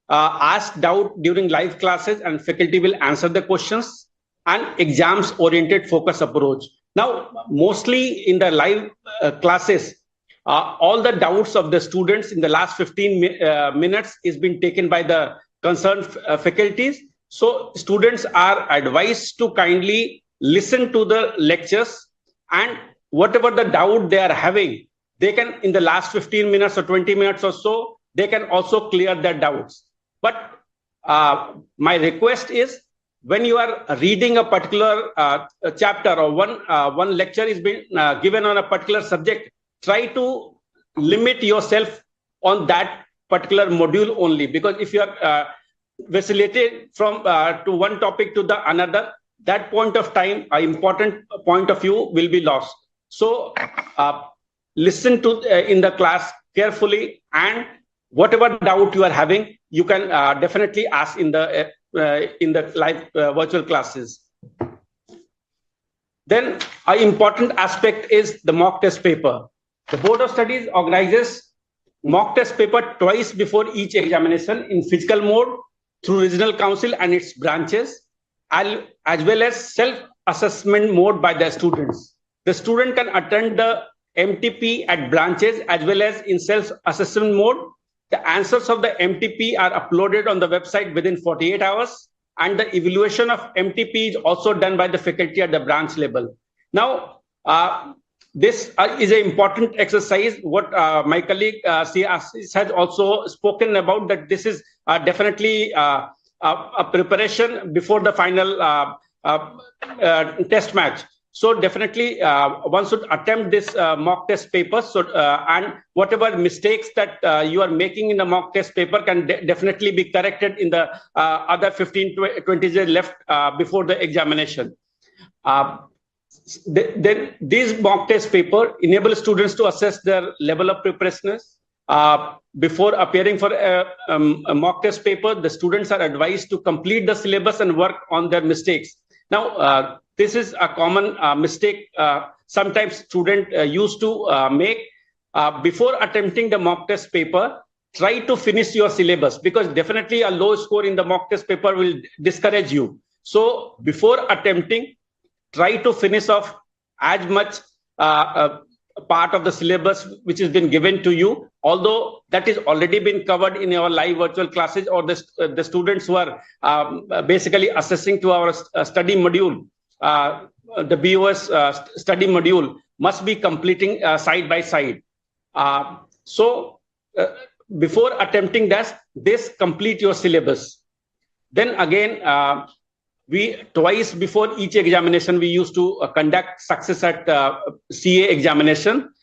ask doubt during live classes and faculty will answer the questions, and exams oriented focus approach. Now, mostly in the live classes, all the doubts of the students in the last 15 minutes is being taken by the concerned faculties. So students are advised to kindly listen to the lectures, and whatever the doubt they are having, they can, in the last 15 minutes or 20 minutes or so, they can also clear their doubts. But my request is, when you are reading a particular chapter or one lecture is being given on a particular subject, try to limit yourself on that particular module only, because if you are vacillated from to one topic to the another, that point of time, an important point of view will be lost. So listen to in the class carefully, and whatever doubt you are having, you can definitely ask in the live virtual classes. Then an important aspect is the mock test paper. The Board of Studies organizes mock test paper twice before each examination in physical mode through Regional Council and its branches, as well as self-assessment mode by the students. The student can attend the MTP at branches as well as in self-assessment mode. The answers of the MTP are uploaded on the website within 48 hours, and the evaluation of MTP is also done by the faculty at the branch level. Now, this is an important exercise. What my colleague Ashish has also spoken about, that this is definitely a preparation before the final test match. So definitely one should attempt this mock test paper. So and whatever mistakes that you are making in the mock test paper can definitely be corrected in the other 15-20 days left before the examination. Then these mock test paper enable students to assess their level of preparedness. Before appearing for a mock test paper, the students are advised to complete the syllabus and work on their mistakes. Now, this is a common mistake sometimes student used to make. Before attempting the mock test paper, try to finish your syllabus, because definitely a low score in the mock test paper will discourage you. So before attempting, try to finish off as much part of the syllabus which has been given to you, although that is already been covered in our live virtual classes, or the students who are basically assessing to our study module, the BOS study module must be completing side by side. So before attempting this, complete your syllabus. Then again, we twice before each examination, we used to conduct success at CA examination,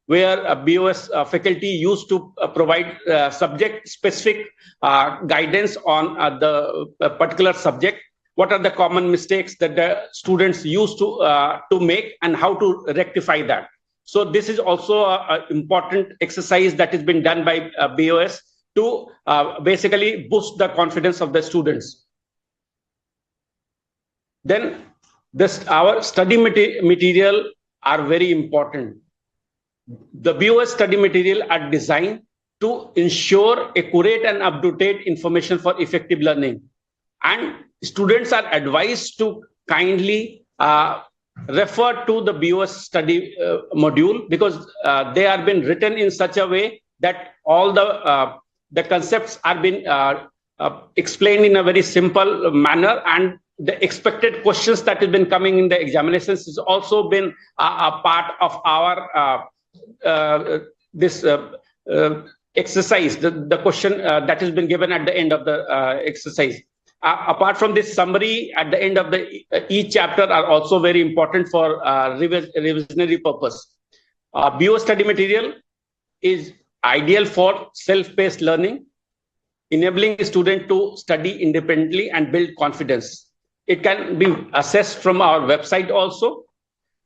where BOS faculty used to provide subject-specific guidance on the particular subject. What are the common mistakes that the students used to make, and how to rectify that? So this is also an important exercise that has been done by BOS to basically boost the confidence of the students. Then our study material are very important. The BOS study material are designed to ensure accurate and up-to-date information for effective learning. And students are advised to kindly refer to the BOS study module, because they are been written in such a way that all the concepts are been explained in a very simple manner, and the expected questions that have been coming in the examinations has also been a part of our this exercise, the question that has been given at the end of the exercise. Apart from this, summary at the end of each chapter are also very important for revisionary purpose. BOS study material is ideal for self-paced learning, enabling a student to study independently and build confidence. It can be assessed from our website also.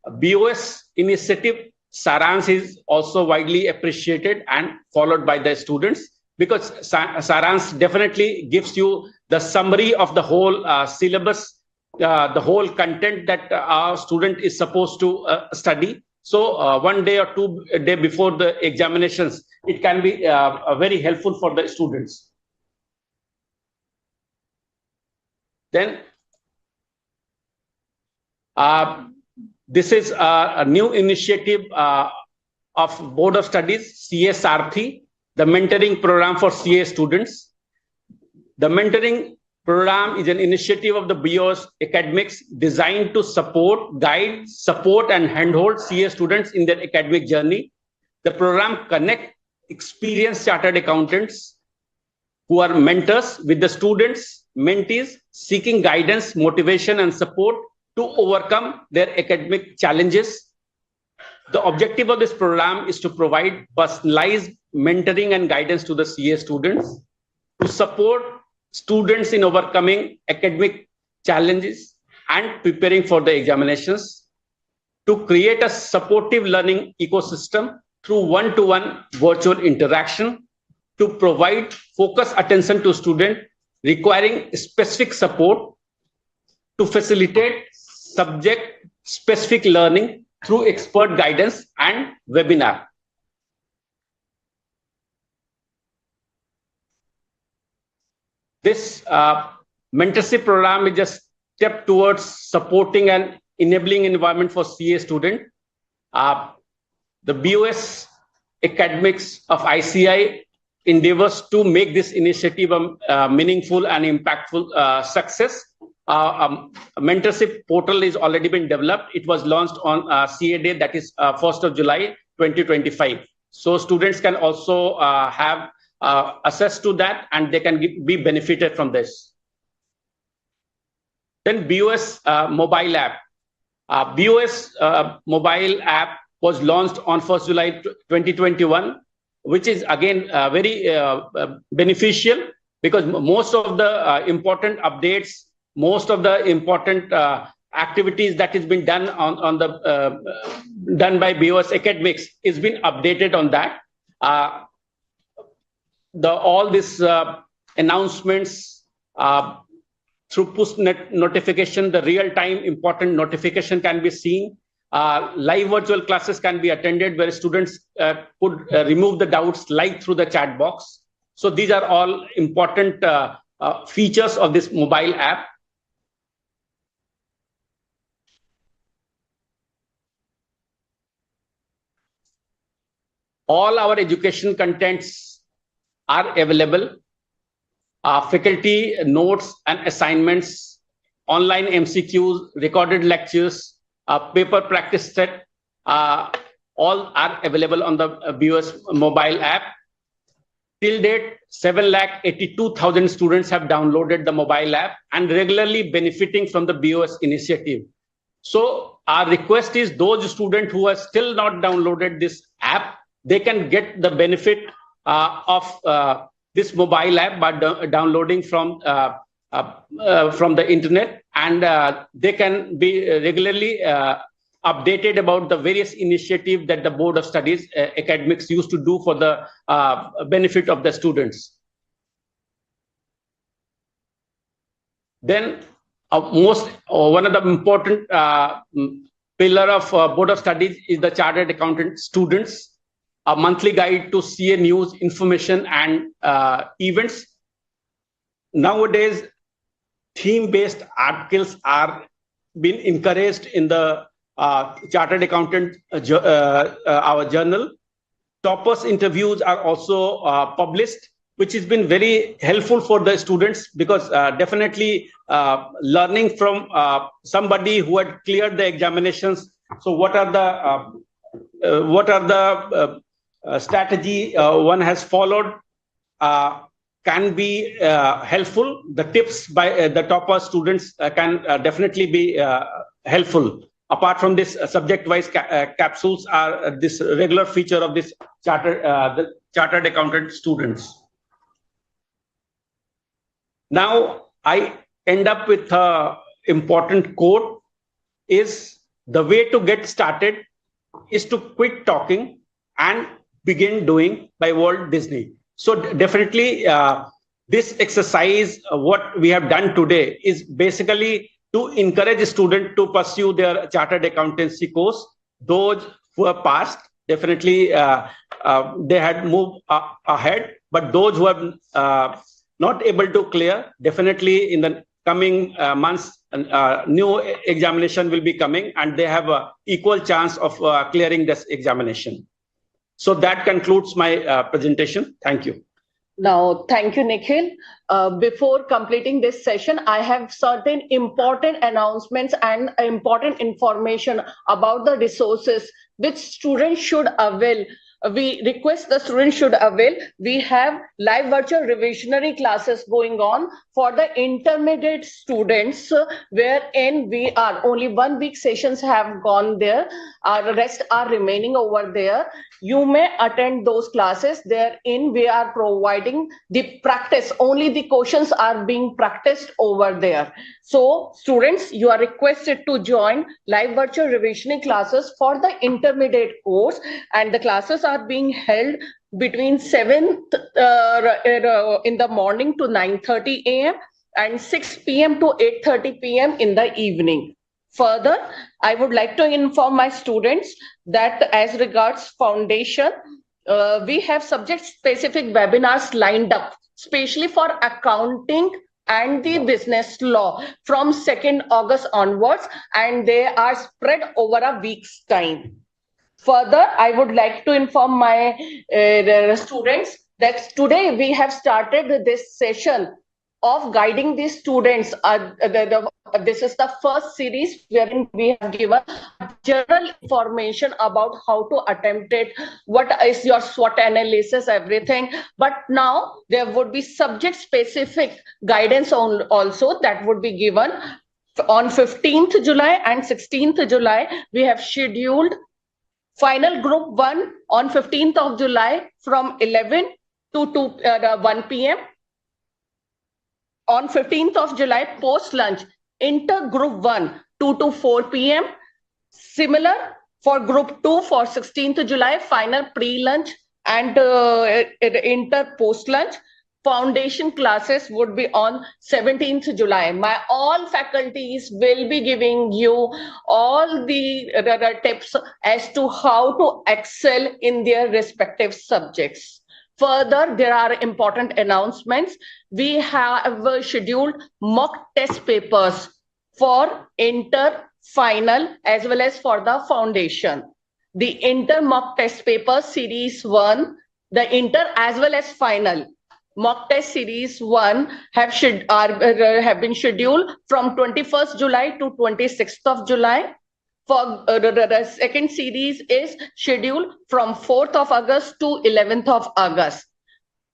BOS initiative Saransh is also widely appreciated and followed by the students, because Saransh definitely gives you the summary of the whole syllabus, the whole content that our student is supposed to study. So 1 day or 2 days before the examinations, it can be very helpful for the students. Then this is a new initiative of Board of Studies, CA Sarthi, the mentoring program for CA students. The mentoring program is an initiative of the BOS Academics designed to guide, support, and handhold CA students in their academic journey. The program connects experienced chartered accountants who are mentors with the students, mentees seeking guidance, motivation, and support to overcome their academic challenges. The objective of this program is to provide personalized mentoring and guidance to the CA students, to support students in overcoming academic challenges and preparing for the examinations, to create a supportive learning ecosystem through one-to-one virtual interaction, to provide focused attention to students requiring specific support, to facilitate subject-specific learning through expert guidance and webinar. This mentorship program is a step towards supporting an enabling environment for CA students. The BOS Academics of ICI endeavors to make this initiative a meaningful and impactful success. A mentorship portal is already been developed. It was launched on CA Day, that is 1st of July 2025. So students can also have access to that, and they can be benefited from this. Then BOS mobile app. BOS mobile app was launched on 1st July 2021, which is again very beneficial, because most of the important updates, most of the important activities that has been done on the done by BOS Academics is been updated on that. All these announcements through push notification, the real-time important notification can be seen. Live virtual classes can be attended where students could remove the doubts live through the chat box. So these are all important features of this mobile app. All our education contents are available. Faculty notes and assignments, online MCQs, recorded lectures, paper practice set, all are available on the BOS mobile app. Till date, 782,000 students have downloaded the mobile app and regularly benefiting from the BOS initiative. So our request is those students who have still not downloaded this app, they can get the benefit of this mobile app by downloading from the internet, and they can be regularly updated about the various initiatives that the Board of Studies Academics used to do for the benefit of the students. Then one of the important pillar of Board of Studies is the Chartered Accountant students. A monthly guide to CA news, information, and events. Nowadays, theme-based articles are being encouraged in the Chartered Accountant our journal. Toppers interviews are also published, which has been very helpful for the students because definitely learning from somebody who had cleared the examinations. So what are the strategy one has followed can be helpful. The tips by the topper students can definitely be helpful. Apart from this, subject-wise capsules are this regular feature of this the Chartered Accountant students. Now, I end up with an important quote: is the way to get started is to quit talking and begin doing by Walt Disney. So definitely this exercise, what we have done today is basically to encourage a student to pursue their chartered accountancy course. Those who have passed, definitely they had moved ahead, but those who have not able to clear, definitely in the coming months, new examination will be coming and they have an equal chance of clearing this examination. So that concludes my presentation. Thank you. Now, thank you, Nikhil. Before completing this session, I have certain important announcements and important information about the resources which students should avail. We request the students should avail. We have live virtual revisionary classes going on for the intermediate students, wherein we are only 1 week sessions have gone there. The rest are remaining over there. You may attend those classes. Therein we are providing the practice. Only the questions are being practiced over there. So students, you are requested to join live virtual revisioning classes for the intermediate course, and the classes are being held between 7th in the morning to 9:30 a.m. and 6 p.m. to 8:30 p.m. in the evening. Further, I would like to inform my students that as regards foundation, we have subject-specific webinars lined up, especially for accounting and the business law from 2nd August onwards, and they are spread over a week's time. Further, I would like to inform my students that today we have started this session of guiding the students. This is the first series wherein we have given general information about how to attempt it, what is your SWOT analysis, everything. But now there would be subject-specific guidance also that would be given. On 15th July and 16th July, we have scheduled final group 1 on 15th of July from 11 to 1 p.m. On 15th of July, post-lunch, inter-group 1, 2 to 4 p.m. Similar for group 2 for 16th July, final pre-lunch and inter post-lunch. Foundation classes would be on 17th July. My all faculties will be giving you all the tips as to how to excel in their respective subjects. Further, there are important announcements. We have scheduled mock test papers for inter, final, as well as for the foundation. The inter mock test paper series 1, the inter as well as final mock test series 1 have been scheduled from 21st July to 26th of July. For the second series is scheduled from 4th of August to 11th of August.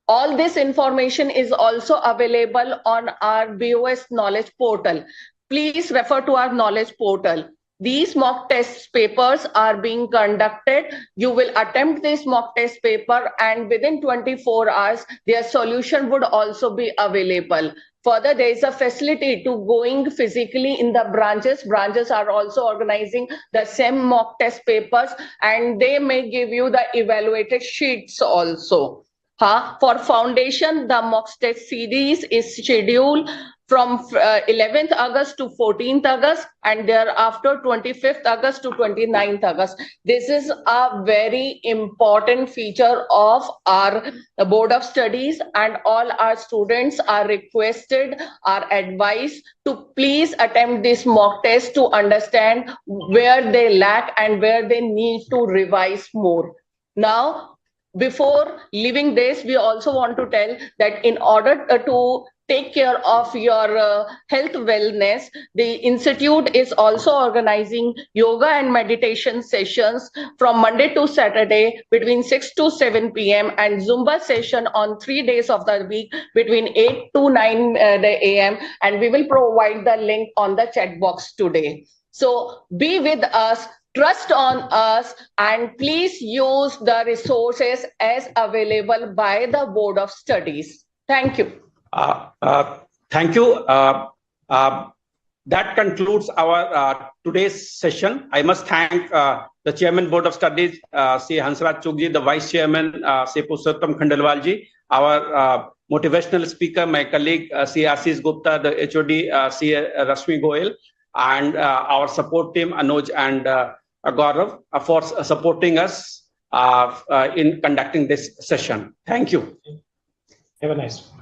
All this information is also available on our BOS knowledge portal. Please refer to our knowledge portal. These mock test papers are being conducted. You will attempt this mock test paper and within 24 hours, their solution would also be available. Further, there is a facility to going physically in the branches. Branches are also organizing the same mock test papers and they may give you the evaluated sheets also. For foundation, the mock test series is scheduled from 11th August to 14th August and thereafter 25th August to 29th August. This is a very important feature of our Board of Studies and all our students are requested, are advised to please attempt this mock test to understand where they lack and where they need to revise more. Now, before leaving this, we also want to tell that in order to take care of your health wellness, the institute is also organizing yoga and meditation sessions from Monday to Saturday between 6 to 7 p.m. and Zumba session on 3 days of the week between 8 to 9 a.m. and we will provide the link on the chat box today. So be with us. Trust on us and please use the resources as available by the Board of Studies. Thank you. Thank you. That concludes our today's session. I must thank the Chairman Board of Studies, C. Hansraj Chugji, the Vice Chairman, C. Purushottam Khandelwal ji, our motivational speaker, my colleague, C. Ashish Gupta, the HOD, C. Rashmi Goyal, and our support team, Anuj and Gaurav, for supporting us in conducting this session. Thank you. Have a nice one.